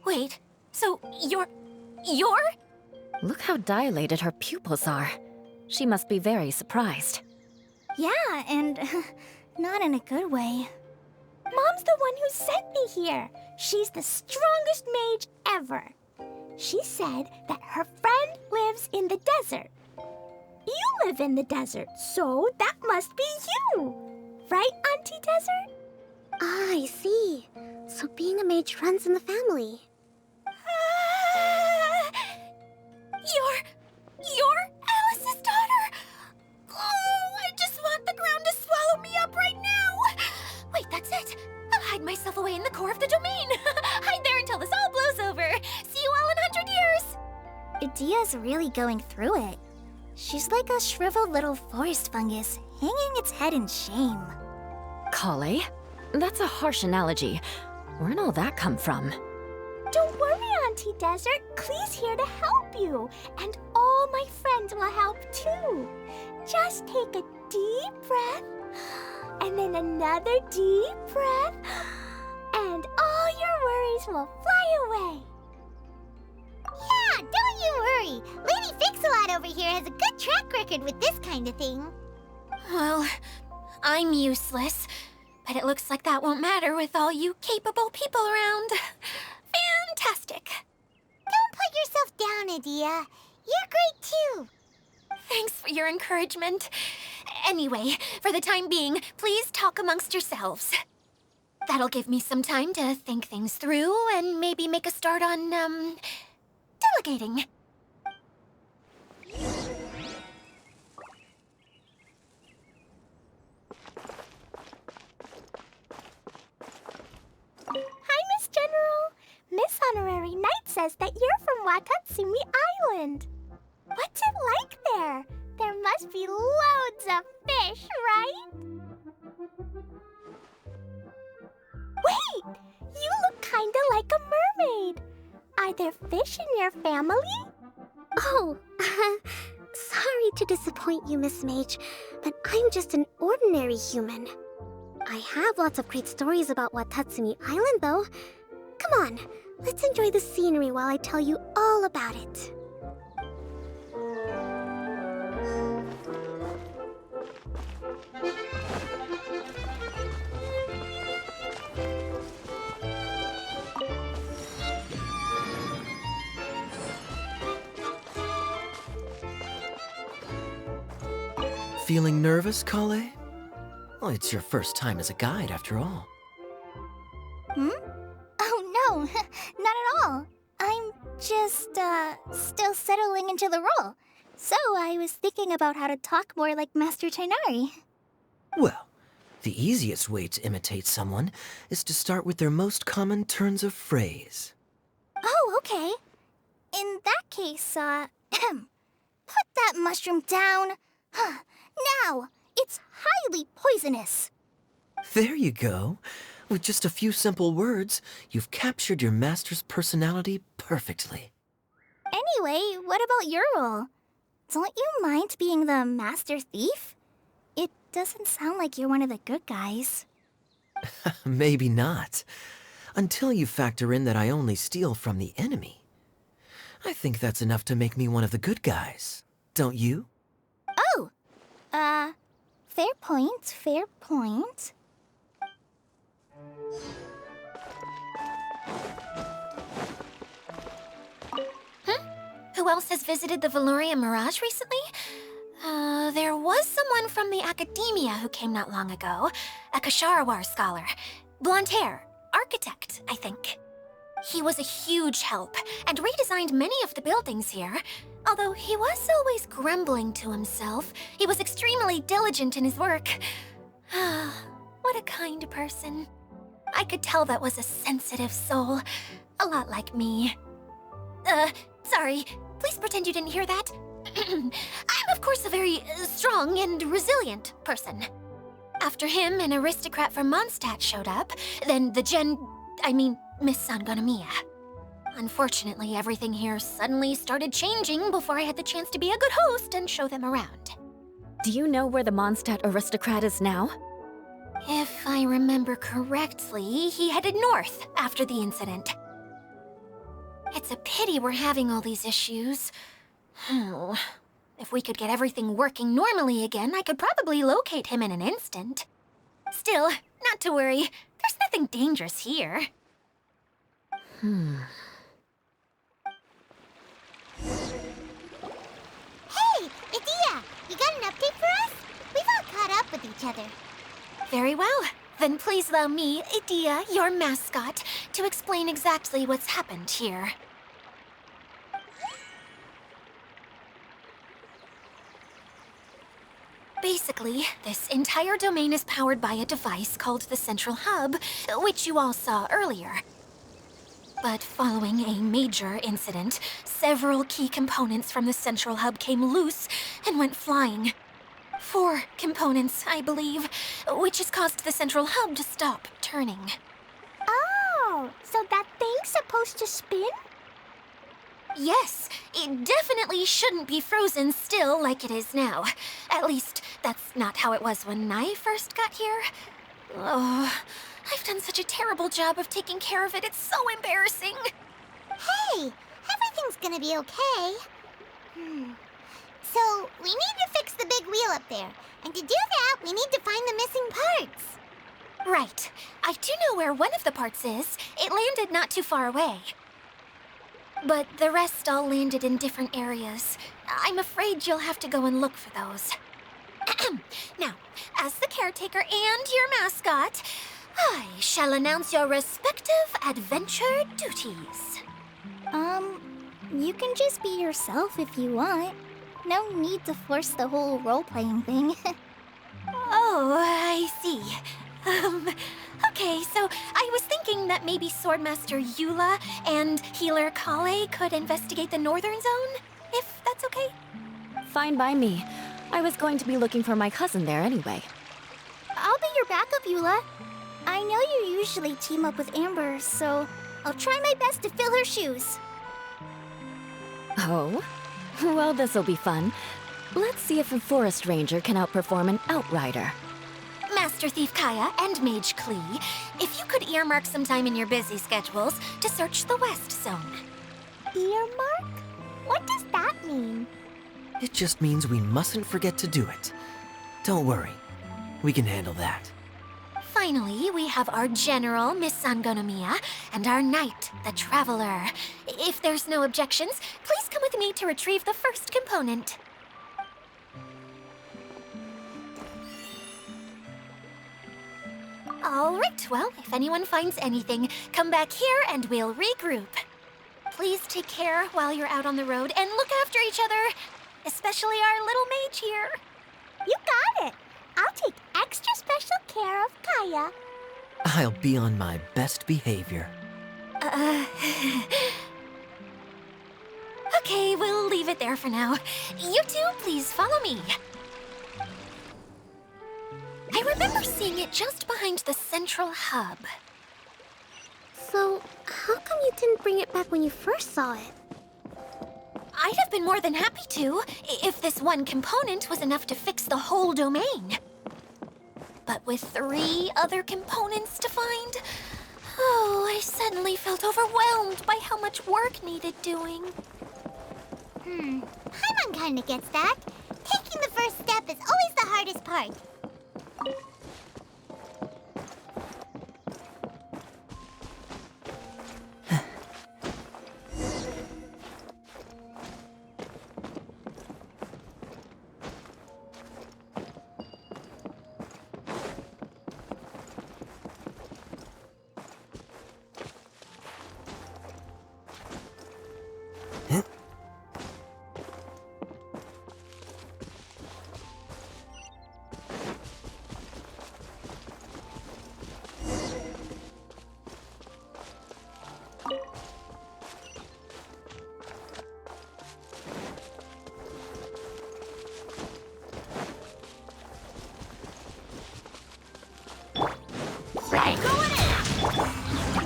Wait, so you're... Look how dilated her pupils are. She must be very surprised. Yeah, and not in a good way. Mom's the one who sent me here. She's the strongest mage ever. She said that her friend lives in the desert. You live in the desert, so that must be you. Right, Auntie Desert? Ah, I see. So being a mage runs in the family. You're Alice's daughter? Oh, I just want the ground to swallow me up right now. Wait, that's it. I'll hide myself away in the core of the domain. Hide there until this all blows over. See you all in 100 years. Adia's really going through it. She's like a shriveled little forest fungus, hanging its head in shame. Kale? That's a harsh analogy. Where'd all that come from? Don't worry, Auntie Desert. Klee's here to help you. And all my friends will help too. Just take a deep breath, and then another deep breath, and all your worries will fly away. Yeah, don't you worry. Lady Fix-A-Lot over here has a good track record with this kind of thing. Well, I'm useless. But it looks like that won't matter with all you capable people around. Fantastic. Don't put yourself down, Adia. You're great too. Thanks for your encouragement. Anyway, for the time being, please talk amongst yourselves. That'll give me some time to think things through and maybe make a start on, delegating. Hi, Miss General. Miss Honorary Knight says that you're from Watatsumi Island. What's it like there? There must be loads of fish, right? Wait! You look kinda like a mermaid. Are there fish in your family? Oh, sorry to disappoint you, Miss Mage, but I'm just an ordinary human. I have lots of great stories about Watatsumi Island, though. Come on, let's enjoy the scenery while I tell you all about it. Feeling nervous, Kale? Well, it's your first time as a guide, after all. Oh no, not at all. I'm just, still settling into the role. So I was thinking about how to talk more like Master Tighnari. Well, the easiest way to imitate someone is to start with their most common turns of phrase. Oh, okay. In that case, put that mushroom down. Now, it's highly poisonous. There you go. With just a few simple words, you've captured your master's personality perfectly. Anyway, what about your role? Don't you mind being the master thief? It doesn't sound like you're one of the good guys. Maybe not. Until you factor in that I only steal from the enemy. I think that's enough to make me one of the good guys. Don't you? Oh! Fair point, fair point. Who else has visited the Valoria Mirage recently? There was someone from the academia who came not long ago. A Kasharawar scholar. Blonde hair. Architect, I think. He was a huge help and redesigned many of the buildings here. Although he was always grumbling to himself, he was extremely diligent in his work. What a kind person. I could tell that was a sensitive soul. A lot like me. Sorry. Please pretend you didn't hear that. I'm, of course, a very strong and resilient person. After him, an aristocrat from Mondstadt showed up, then Miss Sangonomiya. Unfortunately, everything here suddenly started changing before I had the chance to be a good host and show them around. Do you know where the Mondstadt aristocrat is now? If I remember correctly, he headed north after the incident. It's a pity we're having all these issues. If we could get everything working normally again, I could probably locate him in an instant. Still, not to worry. There's nothing dangerous here. Hey, Idia, you got an update for us? We've all caught up with each other. Very well. Then please allow me, Idia, your mascot, to explain exactly what's happened here. Basically, this entire domain is powered by a device called the Central Hub, which you all saw earlier. But following a major incident, several key components from the Central Hub came loose and went flying. 4 components, I believe, which has caused the Central Hub to stop turning. Oh, so that thing's supposed to spin? Yes, it definitely shouldn't be frozen still like it is now. At least, that's not how it was when I first got here. Oh, I've done such a terrible job of taking care of it, it's so embarrassing. Hey, everything's gonna be okay. So, we need to fix the big wheel up there. And to do that, we need to find the missing parts. Right. I do know where one of the parts is. It landed not too far away. But the rest all landed in different areas. I'm afraid you'll have to go and look for those. Now, as the caretaker and your mascot, I shall announce your respective adventure duties. You can just be yourself if you want. No need to force the whole role-playing thing. Oh, I see. Okay, so I was thinking that maybe Swordmaster Eula and Healer Kale could investigate the northern zone, if that's okay? Fine by me. I was going to be looking for my cousin there anyway. I'll be your backup, Eula. I know you usually team up with Amber, so I'll try my best to fill her shoes. Oh? Well, this'll be fun. Let's see if a forest ranger can outperform an outrider. Master Thief Kaya and Mage Klee, if you could earmark some time in your busy schedules to search the West Zone. Earmark? What does that mean? It just means we mustn't forget to do it. Don't worry. We can handle that. Finally, we have our General, Miss Sangonomiya, and our Knight, the Traveler. If there's no objections, please come with me to retrieve the first component. All right, well, if anyone finds anything, come back here and we'll regroup. Please take care while you're out on the road and look after each other, especially our little mage here. You got it. I'll take extra special care of Kaya. I'll be on my best behavior. Okay, we'll leave it there for now. You two, please follow me. I remember seeing it just behind the central hub. So, how come you didn't bring it back when you first saw it? I'd have been more than happy to, if this one component was enough to fix the whole domain. But with 3 other components to find, oh, I suddenly felt overwhelmed by how much work needed doing. Paimon kinda gets that. Taking the first step is always the hardest part.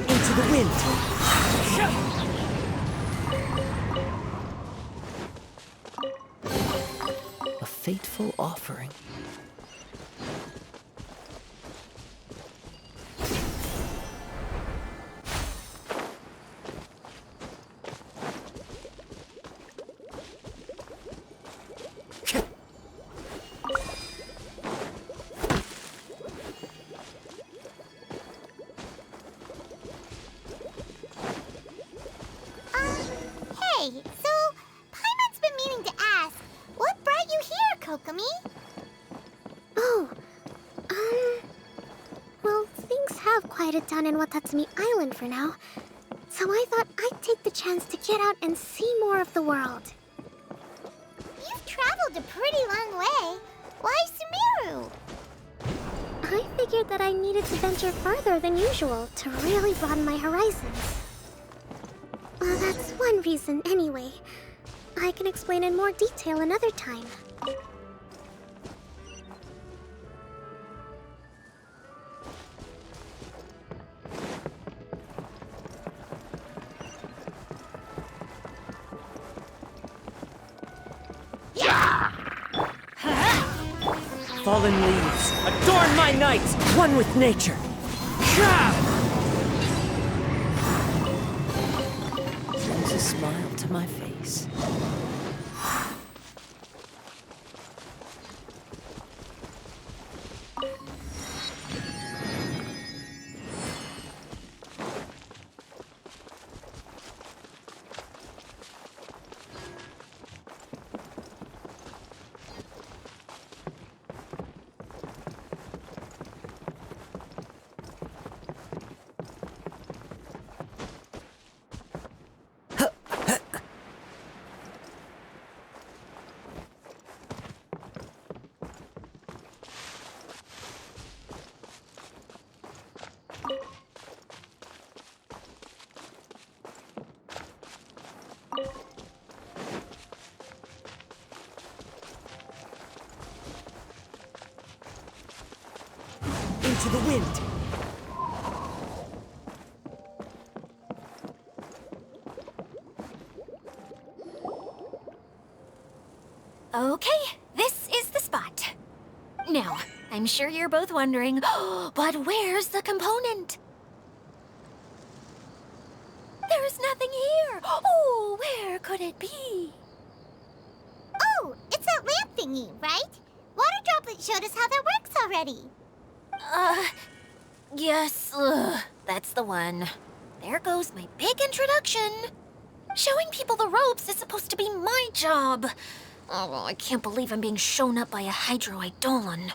Into the wind. A fateful offering. Hey, so Paimon's been meaning to ask, what brought you here, Kokomi? Oh, well, things have quieted down in Watatsumi Island for now. So I thought I'd take the chance to get out and see more of the world. You've traveled a pretty long way. Why Sumeru? I figured that I needed to venture further than usual to really broaden my horizons. Well, that's one reason anyway. I can explain in more detail another time. Fallen leaves, adorn my nights, one with nature. Brings a smile to my face. Into the wind. Okay, this is the spot. Now, I'm sure you're both wondering, but where's the component? There's nothing here. Oh, where could it be? Oh, it's that lamp thingy, right? Water Droplet showed us how that works already. Yes, that's the one. There goes my big introduction. Showing people the ropes is supposed to be my job. Oh, I can't believe I'm being shown up by a Hydro Eidolon.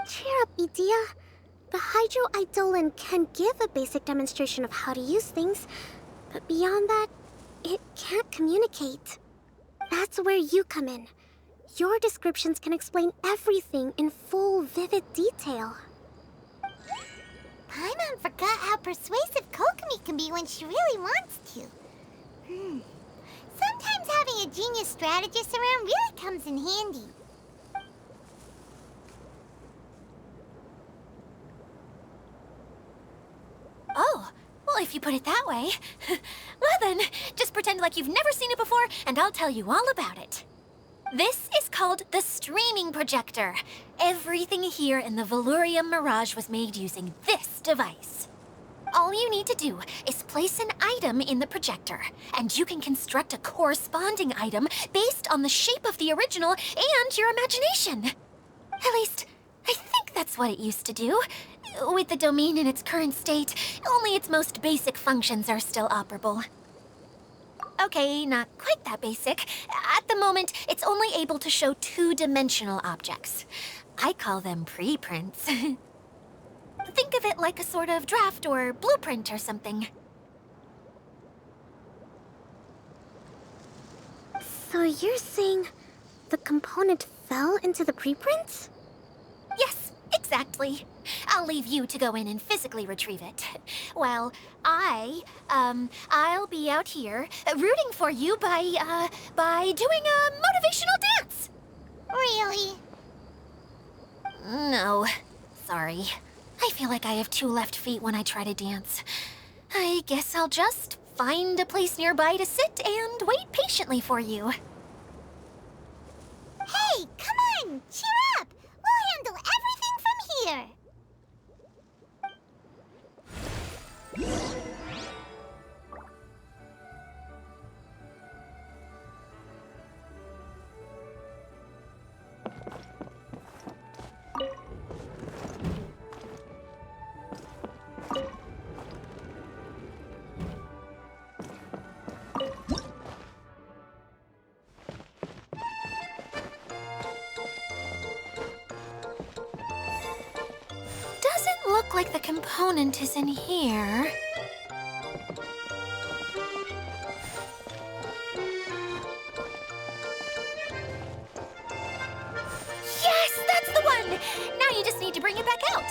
Cheer up, Edea. The Hydro Eidolon can give a basic demonstration of how to use things, but beyond that, it can't communicate. That's where you come in. Your descriptions can explain everything in full, vivid detail. Paimon forgot how persuasive Kokomi can be when she really wants to. Sometimes having a strategist around really comes in handy. Oh, well, if you put it that way. Well then, just pretend like you've never seen it before, and I'll tell you all about it. This is called the streaming projector. Everything here in the Valurium Mirage was made using this device. All you need to do is place an item in the projector, and you can construct a corresponding item based on the shape of the original and your imagination. At least, I think that's what it used to do. With the domain in its current state, only its most basic functions are still operable. Okay, not quite that basic. At the moment, it's only able to show two-dimensional objects. I call them preprints. Think of it like a sort of draft or blueprint or something. So you're saying the component fell into the preprints? Yes, exactly. I'll leave you to go in and physically retrieve it. Well, I'll be out here rooting for you by doing a motivational dance. Really? No, sorry. I feel like I have two left feet when I try to dance. I guess I'll just find a place nearby to sit and wait patiently for you. Hey, come on! Cheer up! We'll handle everything from here! Doesn't look like the component is in here. Yes, that's the one! Now you just need to bring it back out.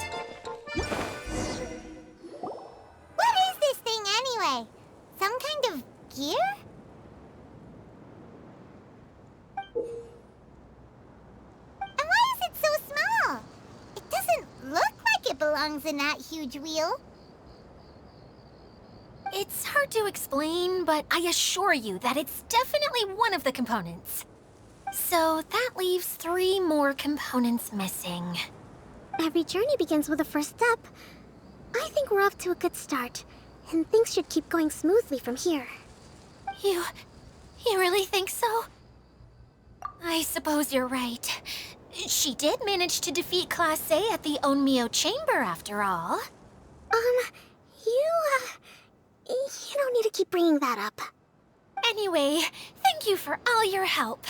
What is this thing anyway? Some kind of gear? And why is it so small? It doesn't look like it belongs in that huge wheel. It's hard to explain, but I assure you that it's definitely one of the components. So that leaves 3 more components missing. Every journey begins with a first step. I think we're off to a good start, and things should keep going smoothly from here. You really think so? I suppose you're right. She did manage to defeat Class A at the Onmyo Chamber, after all. You don't need to keep bringing that up. Anyway, thank you for all your help.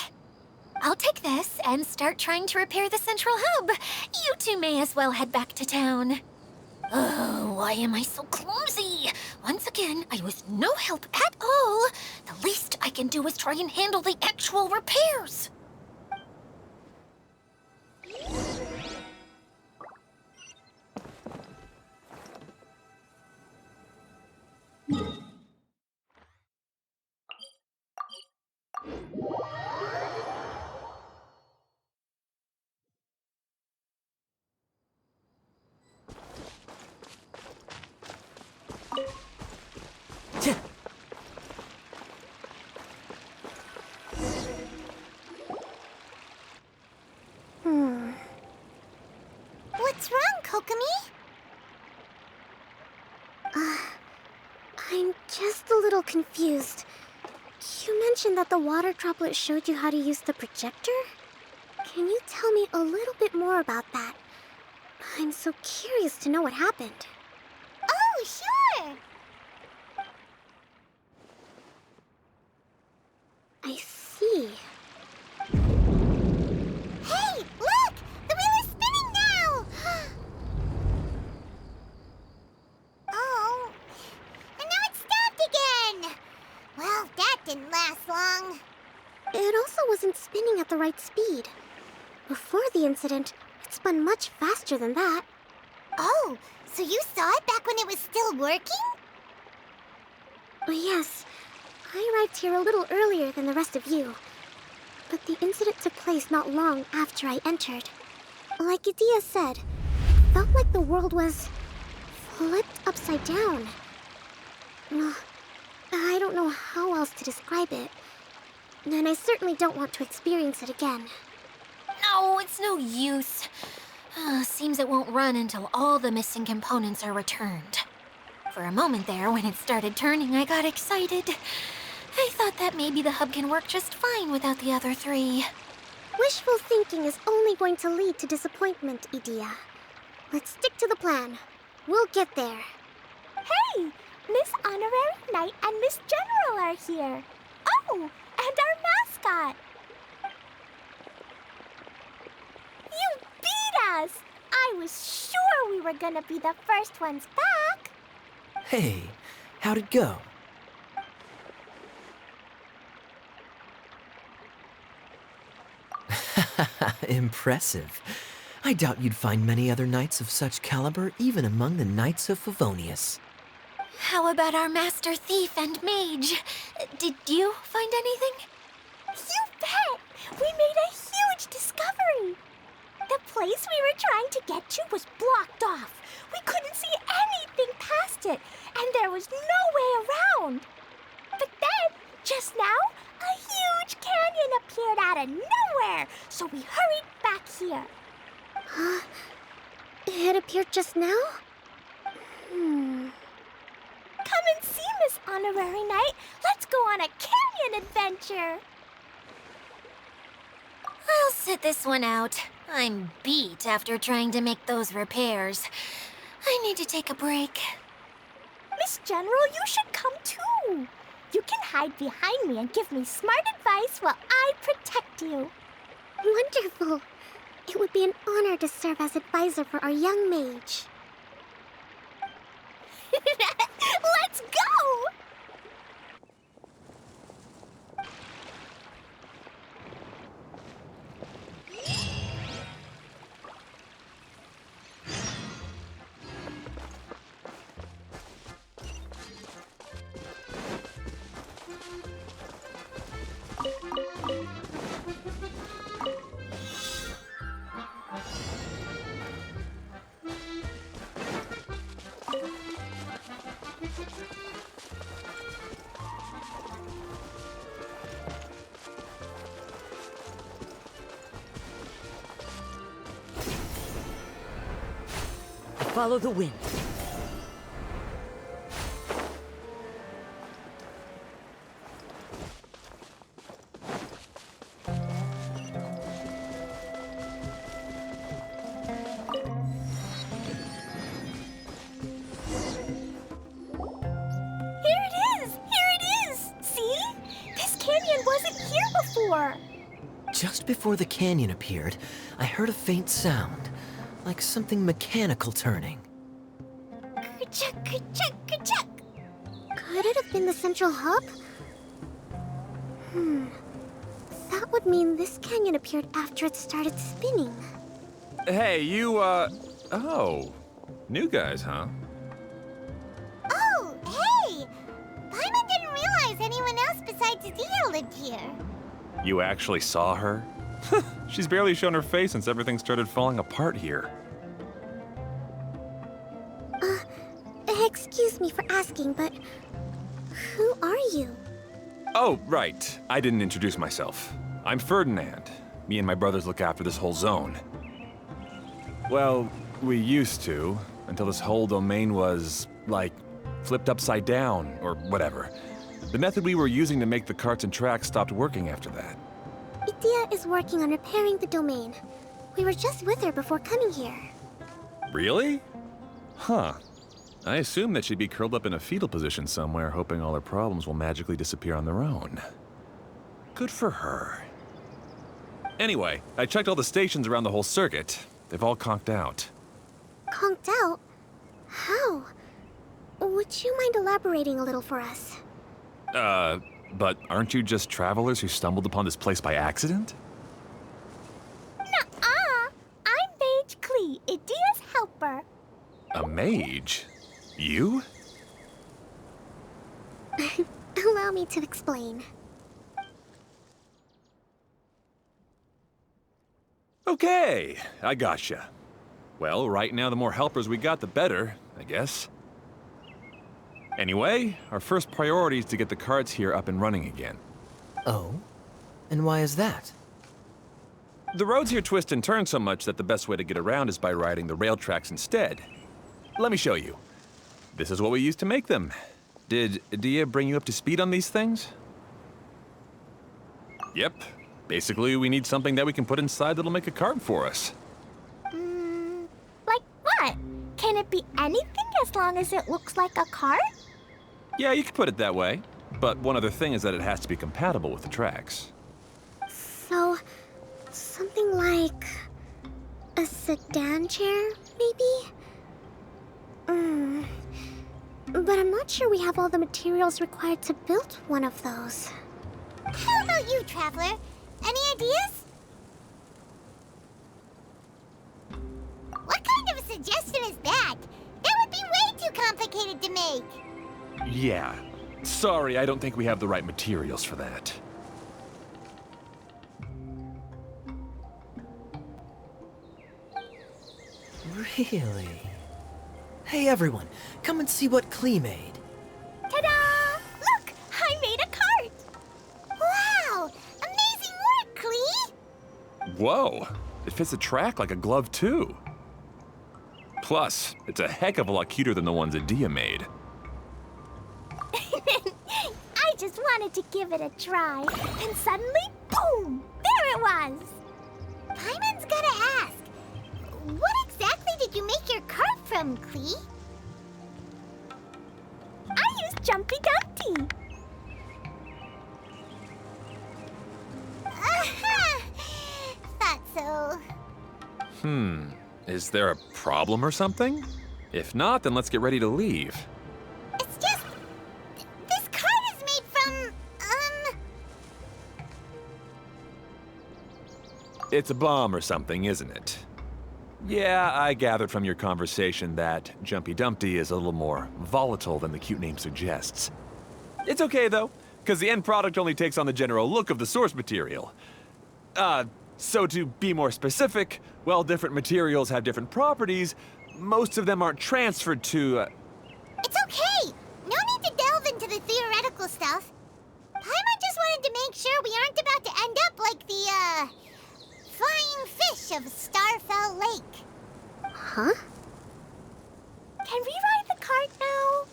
I'll take this and start trying to repair the central hub. You two may as well head back to town. Oh, why am I so clumsy? Once again, I was no help at all. The least I can do is try and handle the actual repairs. What's wrong, Kokomi? I'm just a little confused. You mentioned that the water droplet showed you how to use the projector? Can you tell me a little bit more about that? I'm so curious to know what happened. Oh, sure! I see. Hey, look! The wheel is spinning now! Oh, and now it's stopped again! Well, that didn't last long. It also wasn't spinning at the right speed. Before the incident, it spun much faster than that. Oh, so you saw it back when it was still working? Yes, I arrived here a little earlier than the rest of you, but the incident took place not long after I entered. Like Idia said, it felt like the world was flipped upside down. Well, I don't know how else to describe it, and I certainly don't want to experience it again. No, it's no use. Seems it won't run until all the missing components are returned. For a moment there, when it started turning, I got excited. I thought that maybe the hub can work just fine without the other three. Wishful thinking is only going to lead to disappointment, Idia. Let's stick to the plan. We'll get there. Hey! Miss Honorary Knight and Miss General are here. Oh, and our mascot. You beat us! I was sure we were gonna be the first ones back. Hey, how'd it go? Impressive. I doubt you'd find many other knights of such caliber even among the Knights of Favonius. How about our master thief and mage? Did you find anything? You bet! We made a huge discovery. The place we were trying to get to was blocked off. We couldn't see anything past it, and there was no way around. But then, just now, a huge canyon appeared out of nowhere, so we hurried back here. Huh? It appeared just now? Come and see, Miss Honorary Knight. Let's go on a canyon adventure. I'll sit this one out. I'm beat after trying to make those repairs. I need to take a break. Miss General, you should come too. You can hide behind me and give me smart advice while I protect you. Wonderful. It would be an honor to serve as advisor for our young mage. Let's go! Follow the wind. Just before the canyon appeared, I heard a faint sound, like something mechanical turning. Ka-chuck, ka-chuck, ka-chuck. Could it have been the central hub? That would mean this canyon appeared after it started spinning. Hey, oh. New guys, huh? Oh, hey! Paimon didn't realize anyone else besides Adia lived here. You actually saw her? She's barely shown her face since everything started falling apart here. Excuse me for asking, but who are you? Oh, right. I didn't introduce myself. I'm Ferdinand. Me and my brothers look after this whole zone. Well, we used to, until this whole domain was, like, flipped upside down, or whatever. The method we were using to make the carts and tracks stopped working after that. Idia is working on repairing the domain. We were just with her before coming here. Really? Huh. I assume that she'd be curled up in a fetal position somewhere, hoping all her problems will magically disappear on their own. Good for her. Anyway, I checked all the stations around the whole circuit. They've all conked out. Conked out? How? Would you mind elaborating a little for us? But aren't you just travelers who stumbled upon this place by accident? Nuh-uh. I'm Mage Klee, Idia's helper. A mage? You? Allow me to explain. Okay, I gotcha. Well, right now the more helpers we got, the better, I guess. Anyway, our first priority is to get the carts here up and running again. Oh? And why is that? The roads here twist and turn so much that the best way to get around is by riding the rail tracks instead. Let me show you. This is what we used to make them. Did Dia bring you up to speed on these things? Yep. Basically, we need something that we can put inside that'll make a cart for us. Like what? Can it be anything as long as it looks like a cart? Yeah, you could put it that way. But one other thing is that it has to be compatible with the tracks. So, something like a sedan chair, maybe? But I'm not sure we have all the materials required to build one of those. How about you, Traveler? Any ideas? What kind of a suggestion is that? That would be way too complicated to make. Yeah. Sorry, I don't think we have the right materials for that. Really? Hey everyone, come and see what Klee made. Ta-da! Look! I made a cart! Wow! Amazing work, Klee! Whoa! It fits the track like a glove, too. Plus, it's a heck of a lot cuter than the ones that Dia made. I just wanted to give it a try, and suddenly, boom! There it was! Paimon's gotta ask, what exactly did you make your cart from, Klee? I used Jumpy Dumpty! Thought so. Is there a problem or something? If not, then let's get ready to leave. It's just... this cart is made from, It's a bomb or something, isn't it? Yeah, I gathered from your conversation that Jumpy Dumpty is a little more volatile than the cute name suggests. It's okay, though, because the end product only takes on the general look of the source material. So to be more specific, while different materials have different properties, most of them aren't transferred to, It's okay! No need to delve into the theoretical stuff. Paimon just wanted to make sure we aren't about to end up like the, flying fish of Starfell Lake. Huh? Can we ride the cart now?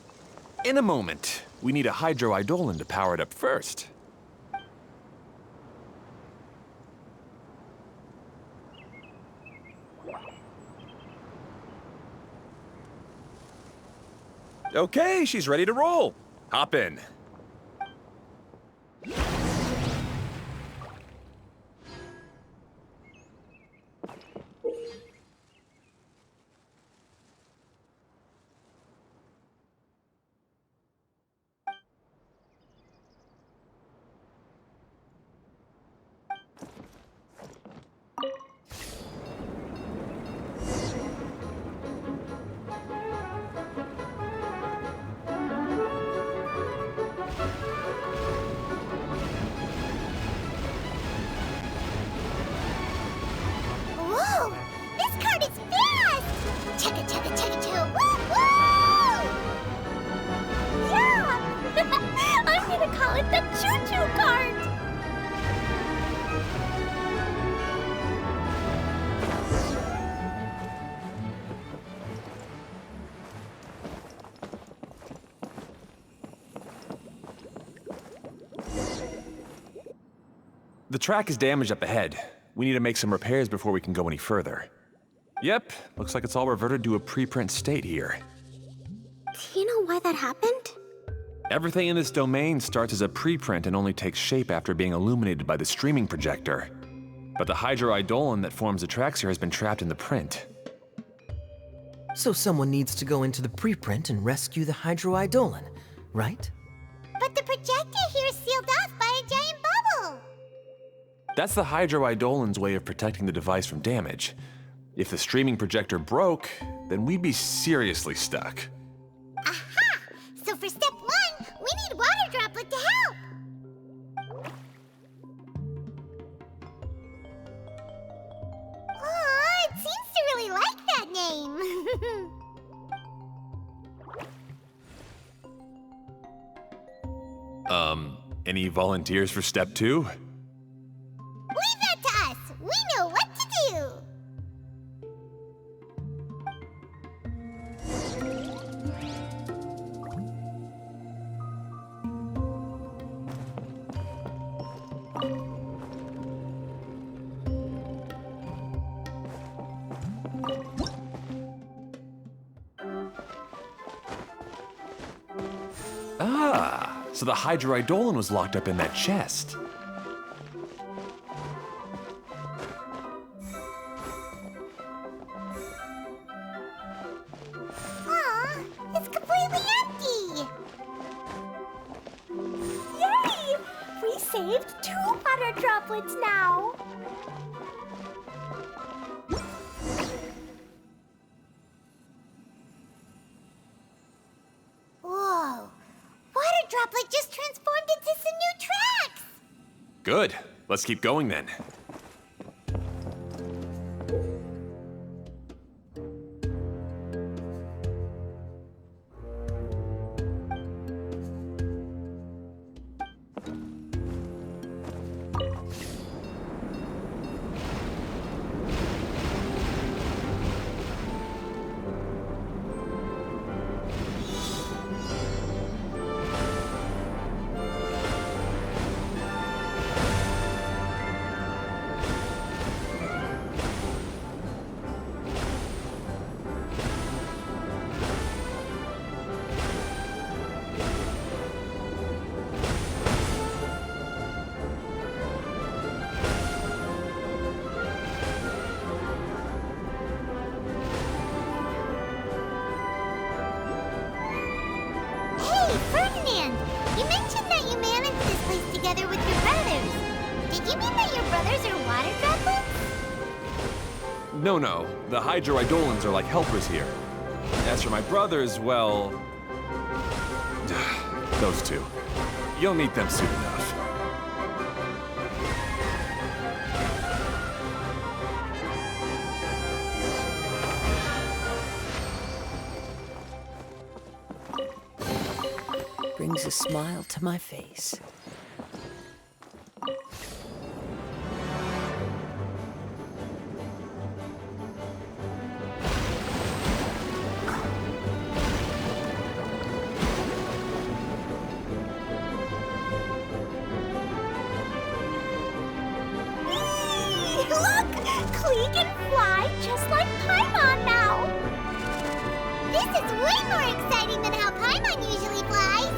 In a moment. We need a hydroidolin to power it up first. Okay, she's ready to roll. Hop in. Whoa! This cart is fast! Chugga chugga chugga chugga woo woo! Yeah! I'm gonna call it the choo-choo cart! The track is damaged up ahead. We need to make some repairs before we can go any further. Yep, looks like it's all reverted to a preprint state here. Do you know why that happened? Everything in this domain starts as a preprint and only takes shape after being illuminated by the streaming projector. But the hydroidolin that forms the tracks here has been trapped in the print. So someone needs to go into the preprint and rescue the hydroidolin, right? But the projector here is sealed off by a giant bubble! That's the hydroidolin's way of protecting the device from damage. If the streaming projector broke, then we'd be seriously stuck. Aha! So for step one, we need water droplet to help! Any volunteers for step 2? Leave that to us! We know what to do! Ah, so the Hydroidolin was locked up in that chest. Aw, it's completely empty! Yay! We saved 2 water droplets now. Whoa! Water Droplet just transformed into some new tracks! Good. Let's keep going then. Hey, Ferdinand! You mentioned that you managed this place together with your brothers. Did you mean that your brothers are water droplets? No. The Hydroidolins are like helpers here. As for my brothers, well... those two. You'll meet them soon enough. Brings a smile to my face. Look! Klee can fly just like Paimon now. This is way more exciting than how Paimon usually flies!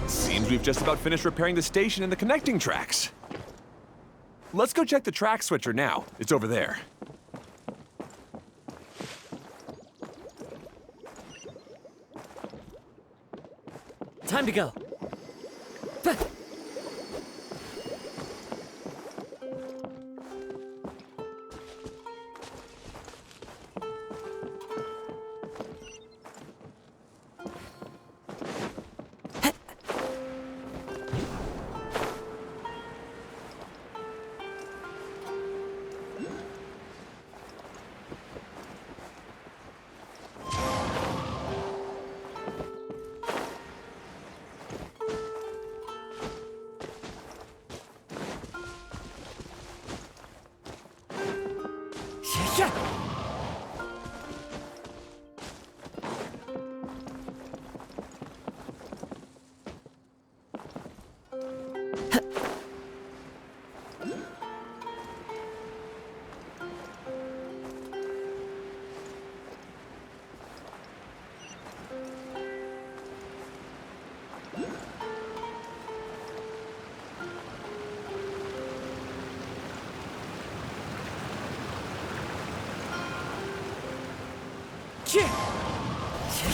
Seems we've just about finished repairing the station and the connecting tracks. Let's go check the track switcher now. It's over there. Time to go.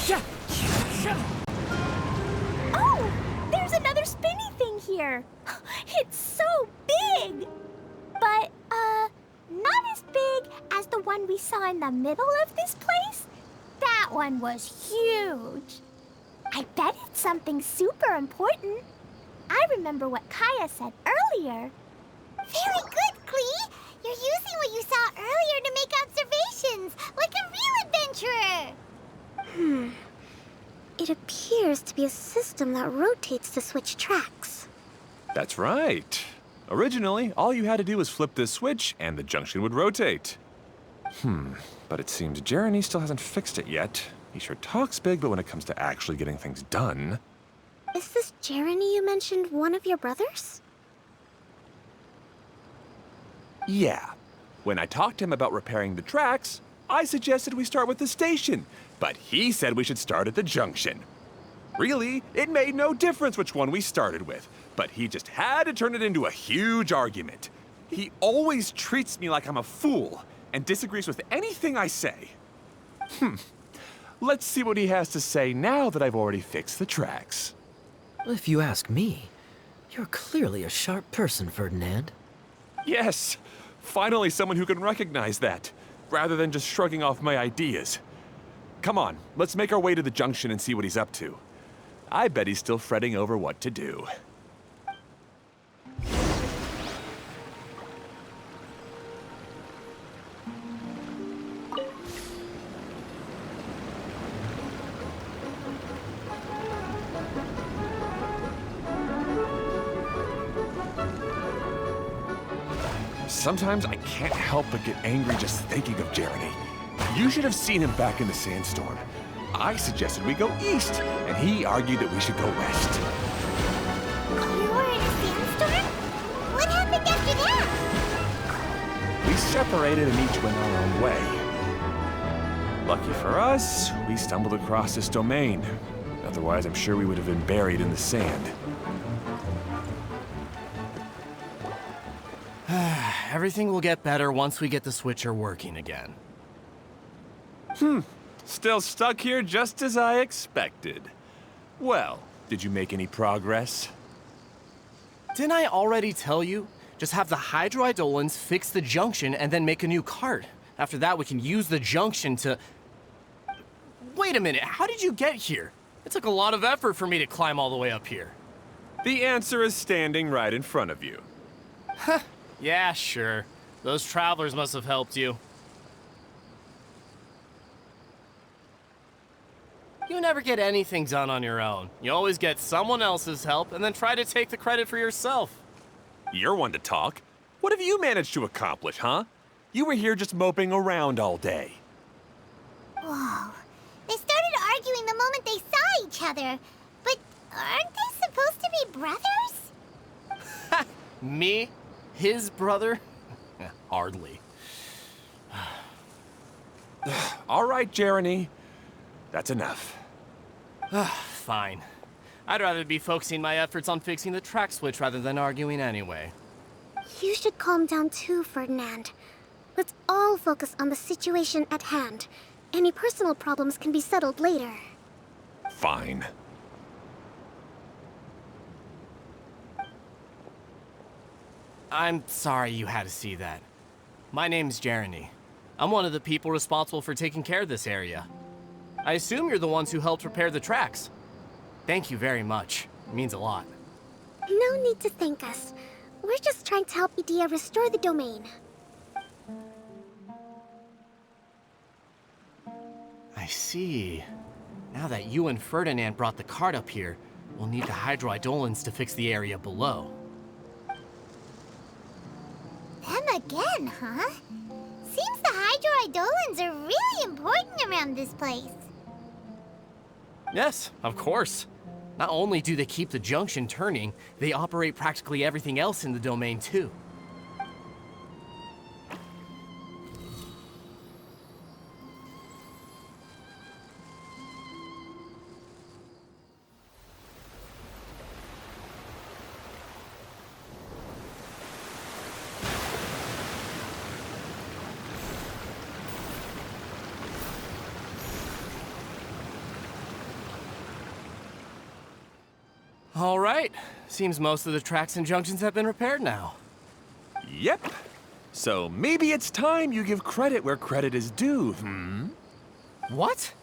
Yeah. Oh! There's another spinny thing here. It's so big! But, not as big as the one we saw in the middle of this place. That one was huge. I bet it's something super important. I remember what Kaya said earlier. Very good, Klee! You're using what you saw earlier to make observations, like a real adventurer! It appears to be a system that rotates to switch tracks. That's right. Originally, all you had to do was flip this switch and the junction would rotate. But it seems Jeremy still hasn't fixed it yet. He sure talks big, but when it comes to actually getting things done... Is this Jeremy you mentioned one of your brothers? Yeah. When I talked to him about repairing the tracks, I suggested we start with the station, but he said we should start at the junction. Really, it made no difference which one we started with, but he just had to turn it into a huge argument. He always treats me like I'm a fool and disagrees with anything I say. Let's see what he has to say now that I've already fixed the tracks. If you ask me, you're clearly a sharp person, Ferdinand. Yes, finally someone who can recognize that, rather than just shrugging off my ideas. Come on, let's make our way to the junction and see what he's up to. I bet he's still fretting over what to do. Sometimes I can't help but get angry just thinking of Jeremy. You should have seen him back in the sandstorm. I suggested we go east, and he argued that we should go west. You were in a sandstorm? What happened after that? We separated and each went our own way. Lucky for us, we stumbled across this domain. Otherwise, I'm sure we would have been buried in the sand. Everything will get better once we get the switcher working again. Still stuck here just as I expected. Well, did you make any progress? Didn't I already tell you? Just have the hydroidolins fix the junction and then make a new cart. After that, we can use the junction to... Wait a minute, how did you get here? It took a lot of effort for me to climb all the way up here. The answer is standing right in front of you. Yeah, sure. Those travelers must have helped you. You never get anything done on your own. You always get someone else's help and then try to take the credit for yourself. You're one to talk. What have you managed to accomplish, huh? You were here just moping around all day. Whoa. They started arguing the moment they saw each other. But aren't they supposed to be brothers? Me? His brother? Hardly. All right, Jeremy. That's enough. Fine. I'd rather be focusing my efforts on fixing the track switch rather than arguing anyway. You should calm down too, Ferdinand. Let's all focus on the situation at hand. Any personal problems can be settled later. Fine. I'm sorry you had to see that. My name's Jeremy. I'm one of the people responsible for taking care of this area. I assume you're the ones who helped repair the tracks. Thank you very much. It means a lot. No need to thank us. We're just trying to help Edea restore the domain. I see. Now that you and Ferdinand brought the cart up here, we'll need the hydroidolins to fix the area below. Them again, huh? Seems the hydroidolins are really important around this place. Yes, of course. Not only do they keep the junction turning, they operate practically everything else in the domain too. All right. Seems most of the tracks and junctions have been repaired now. Yep. So maybe it's time you give credit where credit is due, hmm? What?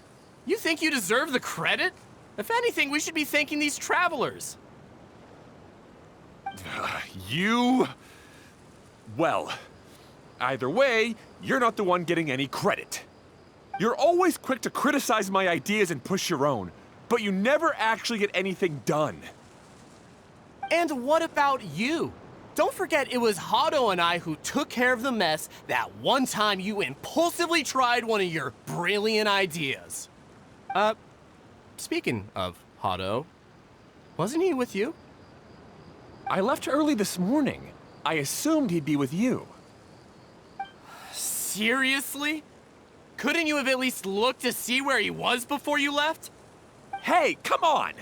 You think you deserve the credit? If anything, we should be thanking these travelers. You... Well, either way, you're not the one getting any credit. You're always quick to criticize my ideas and push your own, but you never actually get anything done. And what about you? Don't forget it was Hado and I who took care of the mess that one time you impulsively tried one of your brilliant ideas. Speaking of Hado, wasn't he with you? I left early this morning. I assumed he'd be with you. Seriously? Couldn't you have at least looked to see where he was before you left? Hey, come on!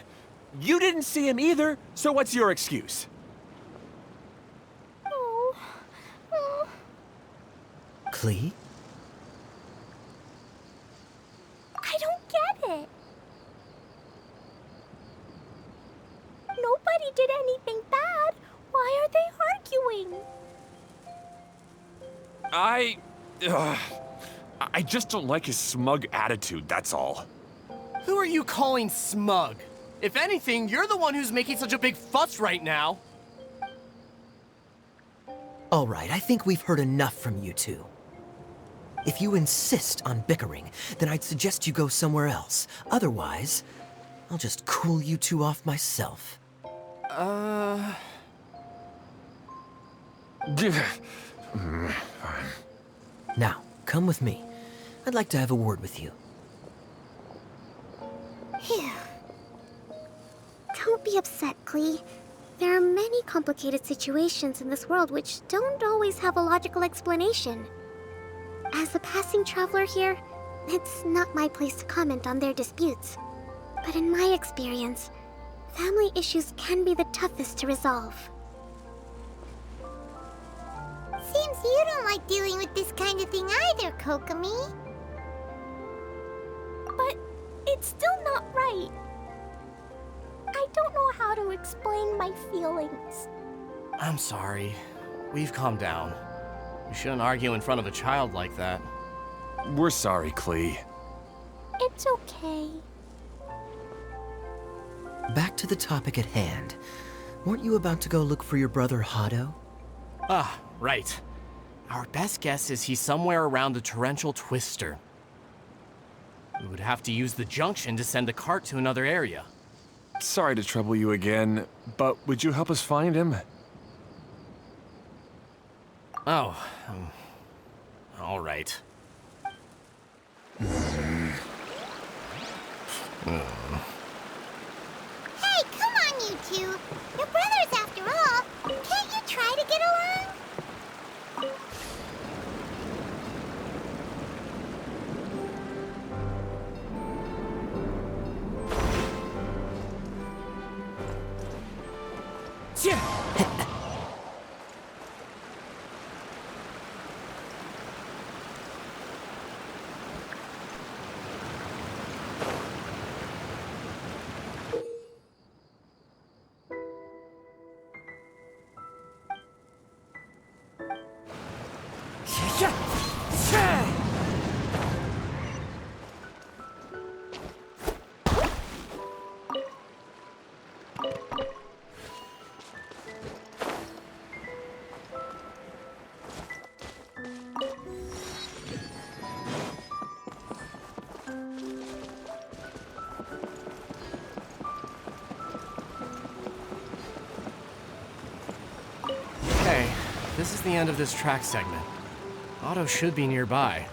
You didn't see him either, so what's your excuse? Klee? I don't get it. Nobody did anything bad. Why are they arguing? I just don't like his smug attitude, that's all. Who are you calling smug? If anything, you're the one who's making such a big fuss right now. All right, I think we've heard enough from you two. If you insist on bickering, then I'd suggest you go somewhere else. Otherwise, I'll just cool you two off myself. Fine. Now, come with me. I'd like to have a word with you. Phew. Don't be upset, Klee. There are many complicated situations in this world which don't always have a logical explanation. As a passing traveler here, it's not my place to comment on their disputes. But in my experience, family issues can be the toughest to resolve. Seems you don't like dealing with this kind of thing either, Kokomi. But it's still not right. I don't know how to explain my feelings. I'm sorry. We've calmed down. We shouldn't argue in front of a child like that. We're sorry, Klee. It's okay. Back to the topic at hand. Weren't you about to go look for your brother Hado? Ah, right. Our best guess is he's somewhere around the torrential twister. We would have to use the junction to send the cart to another area. Sorry to trouble you again, but would you help us find him? Oh, all right. Hey, come on, you two. You're brothers after all. Can't you try to get along? Okay, this is the end of this track segment. Otto should be nearby.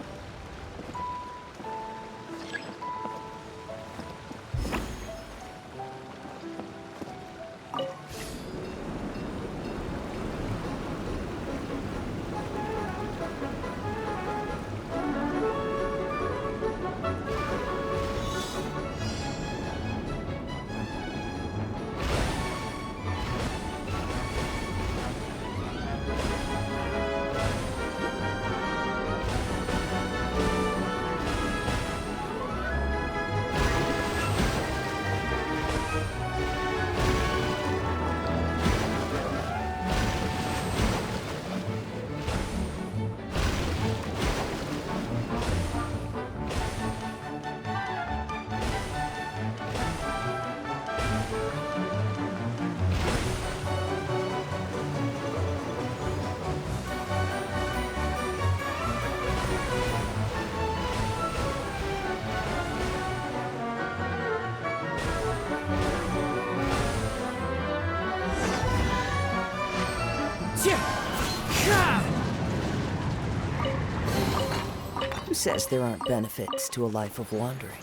Who says there aren't benefits to a life of wandering?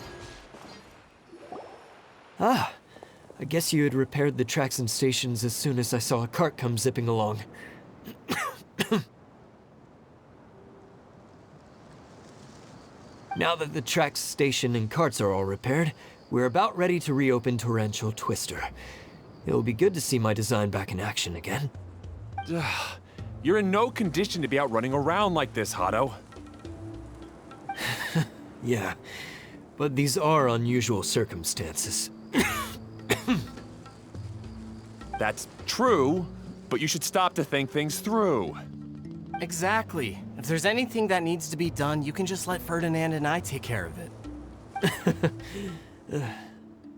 Ah, I guess you had repaired the tracks and stations as soon as I saw a cart come zipping along. Now that the tracks, station, and carts are all repaired, we're about ready to reopen Torrential Twister. It'll be good to see my design back in action again. You're in no condition to be out running around like this, Hado. Yeah, but these are unusual circumstances. That's true, but you should stop to think things through. Exactly. If there's anything that needs to be done, you can just let Ferdinand and I take care of it.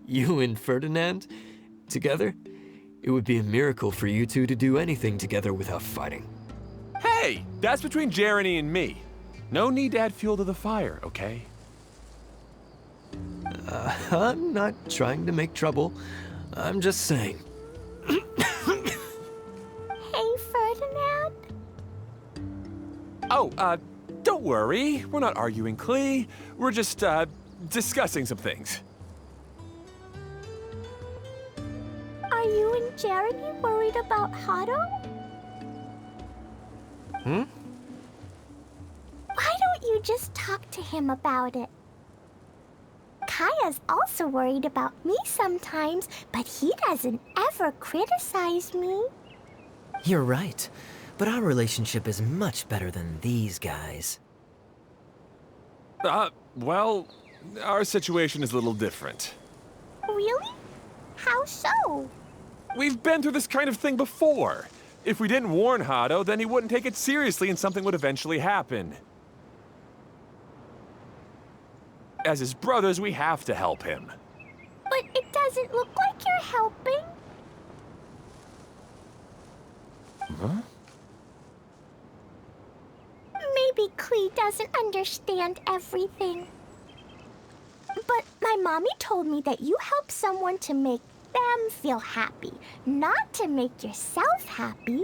You and Ferdinand? Together? It would be a miracle for you two to do anything together without fighting. Hey, that's between Jeremy and me. No need to add fuel to the fire, okay? I'm not trying to make trouble. I'm just saying. Hey, Ferdinand. Oh, don't worry. We're not arguing, Klee. We're just, discussing some things. Are you and Jeremy worried about Hado? Why don't you just talk to him about it? Kaya's also worried about me sometimes, but he doesn't ever criticize me. You're right, but our relationship is much better than these guys. Well, our situation is a little different. Really? How so? We've been through this kind of thing before. If we didn't warn Hado, then he wouldn't take it seriously and something would eventually happen. As his brothers, we have to help him. But it doesn't look like you're helping. Huh? Maybe Klee doesn't understand everything. But my mommy told me that you help someone to make them feel happy, not to make yourself happy.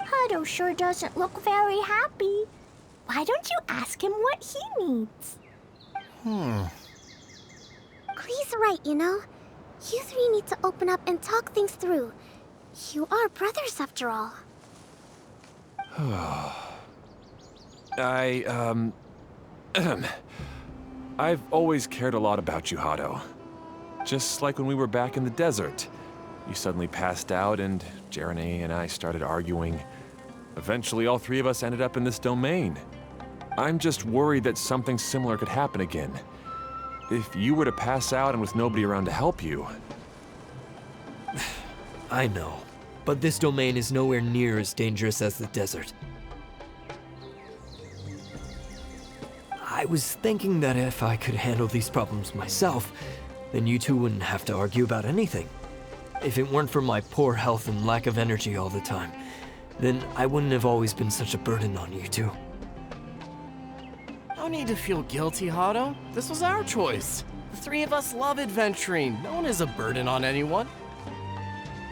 Hado sure doesn't look very happy. Why don't you ask him what he needs? Klee's right, you know? You three need to open up and talk things through. You are brothers, after all. I've always cared a lot about you, Hado. Just like when we were back in the desert. You suddenly passed out and Jeremy and I started arguing. Eventually, all three of us ended up in this domain. I'm just worried that something similar could happen again. If you were to pass out and with nobody around to help you... I know, but this domain is nowhere near as dangerous as the desert. I was thinking that if I could handle these problems myself, then you two wouldn't have to argue about anything. If it weren't for my poor health and lack of energy all the time, then I wouldn't have always been such a burden on you two. No need to feel guilty, Hado. This was our choice. The three of us love adventuring. No one is a burden on anyone.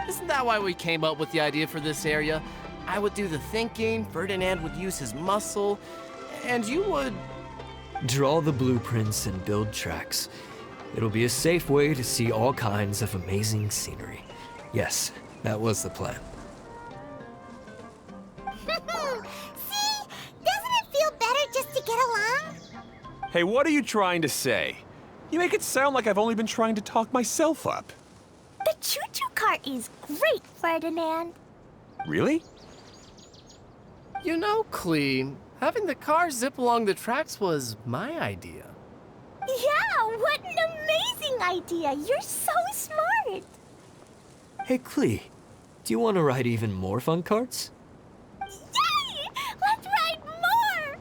Isn't that why we came up with the idea for this area? I would do the thinking, Ferdinand would use his muscle, and you would... Draw the blueprints and build tracks. It'll be a safe way to see all kinds of amazing scenery. Yes, that was the plan. See? Doesn't it feel better just to get along? Hey, what are you trying to say? You make it sound like I've only been trying to talk myself up. The choo-choo cart is great, Ferdinand. Really? You know, Klee, having the car zip along the tracks was my idea. Yeah, what an amazing idea. You're so smart. Hey, Klee, do you want to ride even more fun carts? Yay! Let's ride more!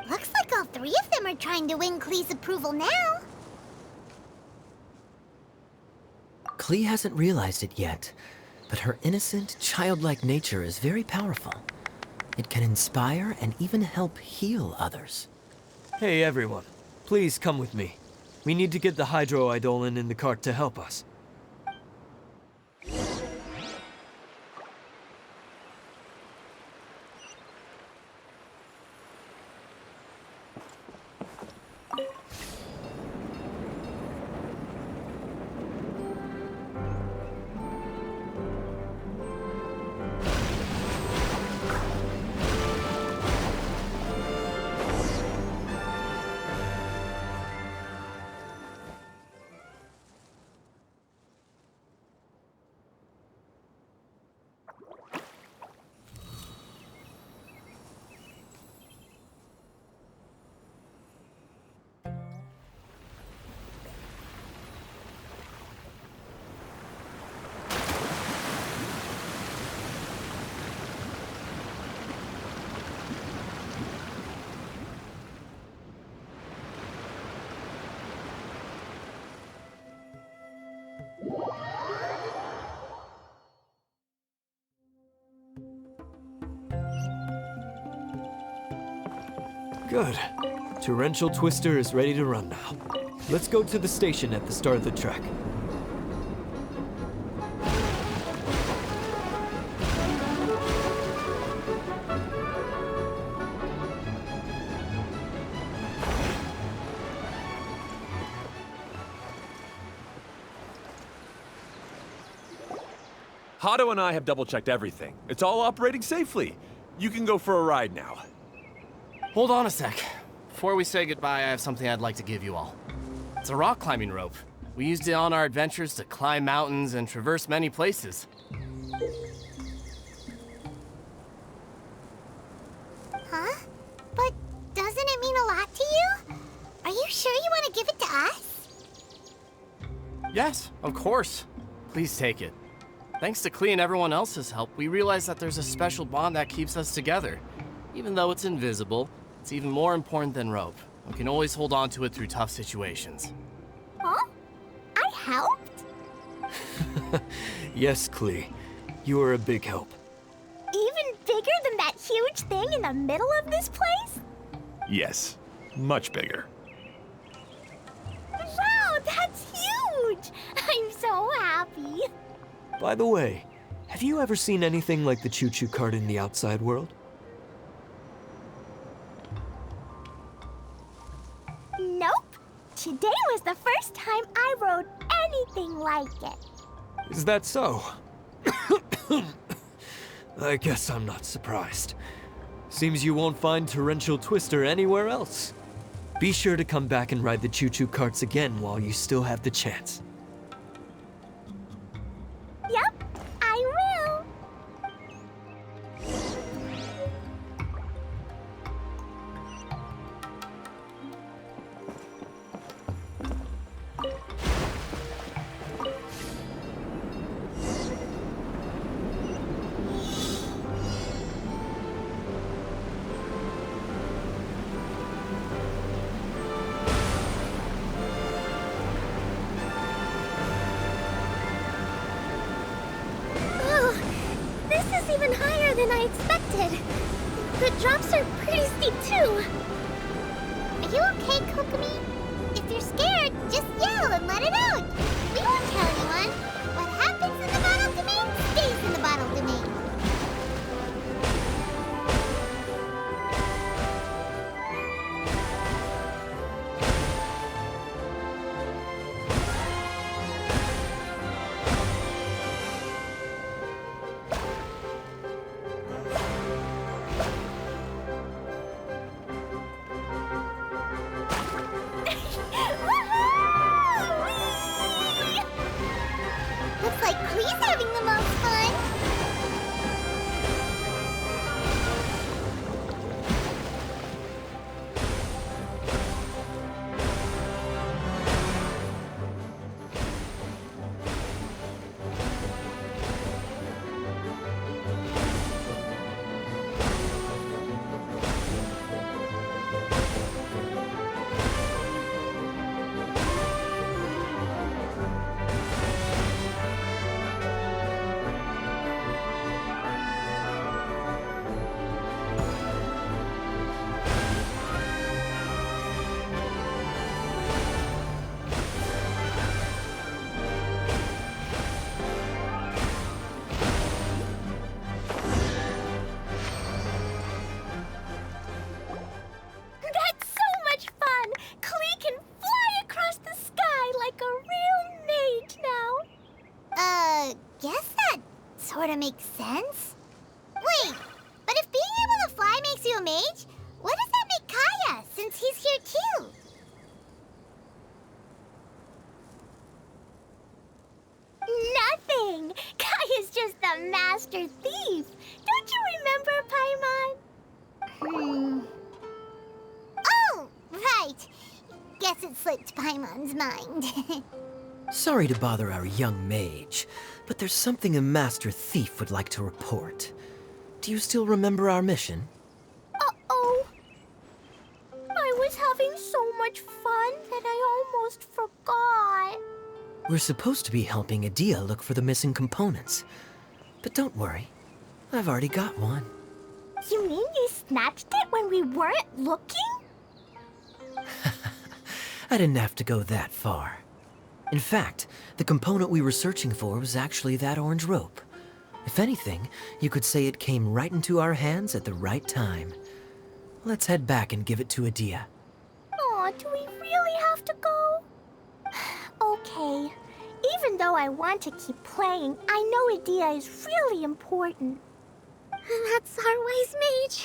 Looks like all three of them are trying to win Klee's approval now. Klee hasn't realized it yet, but her innocent, childlike nature is very powerful. It can inspire and even help heal others. Hey everyone, please come with me. We need to get the hydroidolin in the cart to help us. Good. Torrential Twister is ready to run now. Let's go to the station at the start of the trek. Hato and I have double-checked everything. It's all operating safely. You can go for a ride now. Hold on a sec. Before we say goodbye, I have something I'd like to give you all. It's a rock climbing rope. We used it on our adventures to climb mountains and traverse many places. Huh? But doesn't it mean a lot to you? Are you sure you want to give it to us? Yes, of course. Please take it. Thanks to Klee and everyone else's help, we realized that there's a special bond that keeps us together. Even though it's invisible, it's even more important than rope. We can always hold on to it through tough situations. Huh? I helped? Yes, Klee. You are a big help. Even bigger than that huge thing in the middle of this place? Yes, much bigger. Wow, that's huge! I'm so happy. By the way, have you ever seen anything like the choo-choo cart in the outside world? Nope. Today was the first time I rode anything like it. Is that so? I guess I'm not surprised. Seems you won't find Torrential Twister anywhere else. Be sure to come back and ride the choo-choo carts again while you still have the chance. Yep, I will. Oh, this is even higher than I expected. The drops are pretty steep too. Are you okay, Kokomi? If you're scared, just yell and let it out. We won't tell anyone. What happens in the bottle domain stays in the bottle domain. Looks like Klee's having the most fun. That's so much fun! Klee can fly across the sky like a real mage now. Guess that sort of makes sense. Wait, but if being able to fly makes you a mage, what does that make Kaya, since he's here too? Nothing! Kaya's just the master thief. Don't you remember, Paimon? Oh, right. Guess it slipped Paimon's mind. Sorry to bother our young mage, but there's something a Master Thief would like to report. Do you still remember our mission? Uh-oh. I was having so much fun that I almost forgot. We're supposed to be helping Adia look for the missing components. But don't worry, I've already got one. You mean you snatched it when we weren't looking? I didn't have to go that far. In fact, the component we were searching for was actually that orange rope. If anything, you could say it came right into our hands at the right time. Let's head back and give it to Adia. Aw, do we really have to go? Okay. Even though I want to keep playing, I know Adia is really important. That's our wise mage.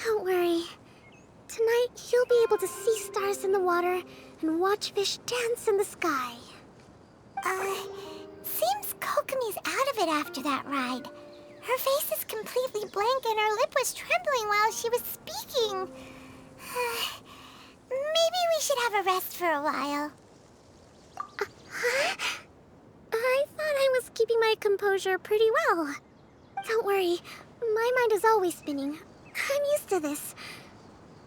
Don't worry. Tonight, you'll be able to see stars in the water and watch fish dance in the sky. Seems Kokomi's out of it after that ride. Her face is completely blank and her lip was trembling while she was speaking. Maybe we should have a rest for a while. I thought I was keeping my composure pretty well. Don't worry, my mind is always spinning. I'm used to this.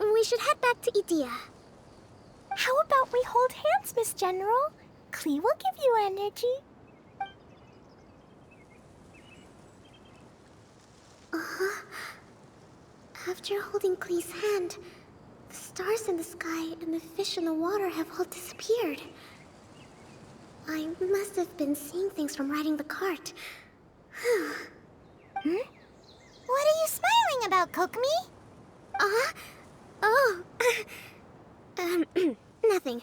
We should head back to Idia. How about we hold hands, Miss General? Klee will give you energy. After holding Klee's hand, the stars in the sky and the fish in the water have all disappeared. I must have been seeing things from riding the cart. What are you smiling about, Kokomi? Oh. Nothing.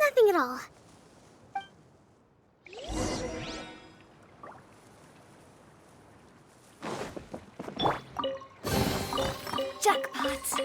Nothing at all. Jackpot!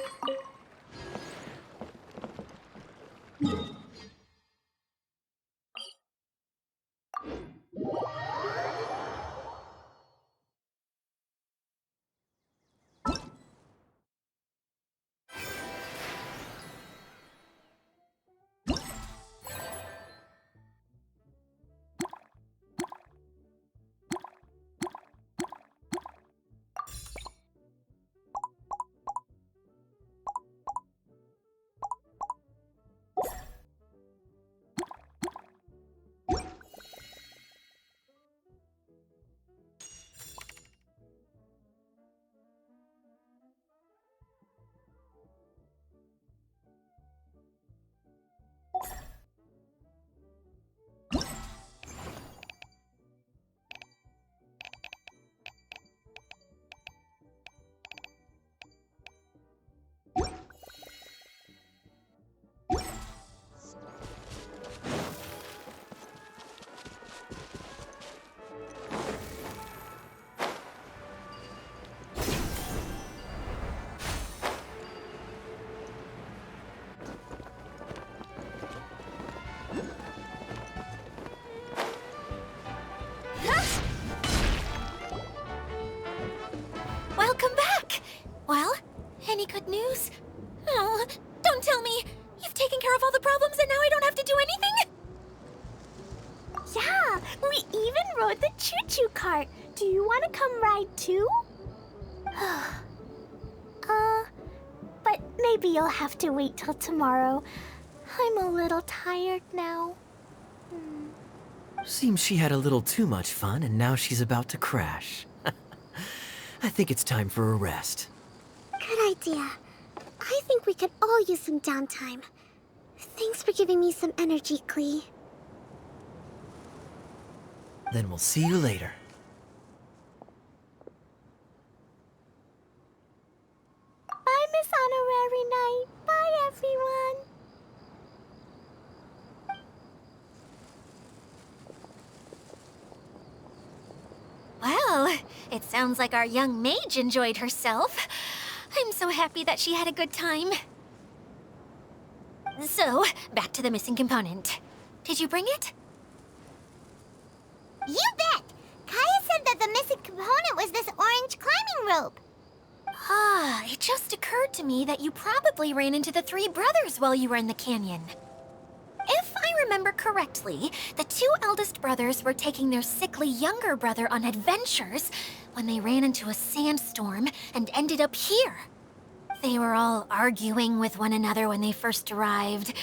Welcome back! Well, any good news? Oh, don't tell me! You've taken care of all the problems and now I don't have to do anything? Yeah, we even rode the choo-choo cart. Do you want to come ride too? But maybe you'll have to wait till tomorrow. I'm a little tired now. Seems she had a little too much fun and now she's about to crash. I think it's time for a rest. Good idea. I think we could all use some downtime. Thanks for giving me some energy, Klee. Then we'll see you later. Bye, Miss Honorary Knight. Bye, everyone. Well, it sounds like our young mage enjoyed herself. I'm so happy that she had a good time. So, back to the missing component. Did you bring it? You bet! Kaya said that the missing component was this orange climbing rope. Ah, it just occurred to me that you probably ran into the three brothers while you were in the canyon. If I remember correctly, the two eldest brothers were taking their sickly younger brother on adventures when they ran into a sandstorm and ended up here. They were all arguing with one another when they first arrived,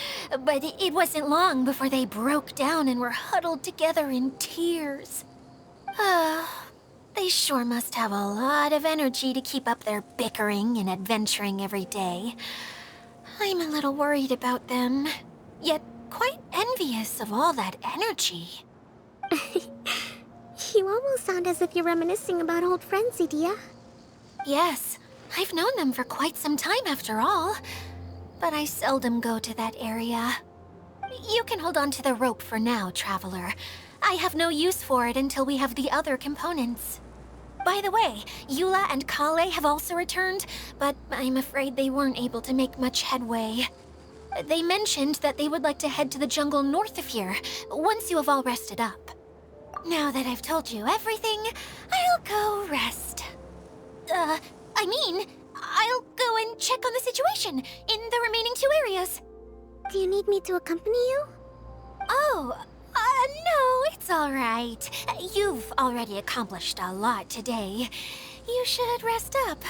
but it wasn't long before they broke down and were huddled together in tears. They sure must have a lot of energy to keep up their bickering and adventuring every day. I'm a little worried about them, yet quite envious of all that energy. You almost sound as if you're reminiscing about old friends, Idia. Yes, I've known them for quite some time after all. But I seldom go to that area. You can hold on to the rope for now, Traveler. I have no use for it until we have the other components. By the way, Eula and Kale have also returned, but I'm afraid they weren't able to make much headway. They mentioned that they would like to head to the jungle north of here, once you have all rested up. Now that I've told you everything, I'll go rest. I'll go and check on the situation in the remaining 2 areas. Do you need me to accompany you? Oh, no, it's all right. You've already accomplished a lot today. You should rest up.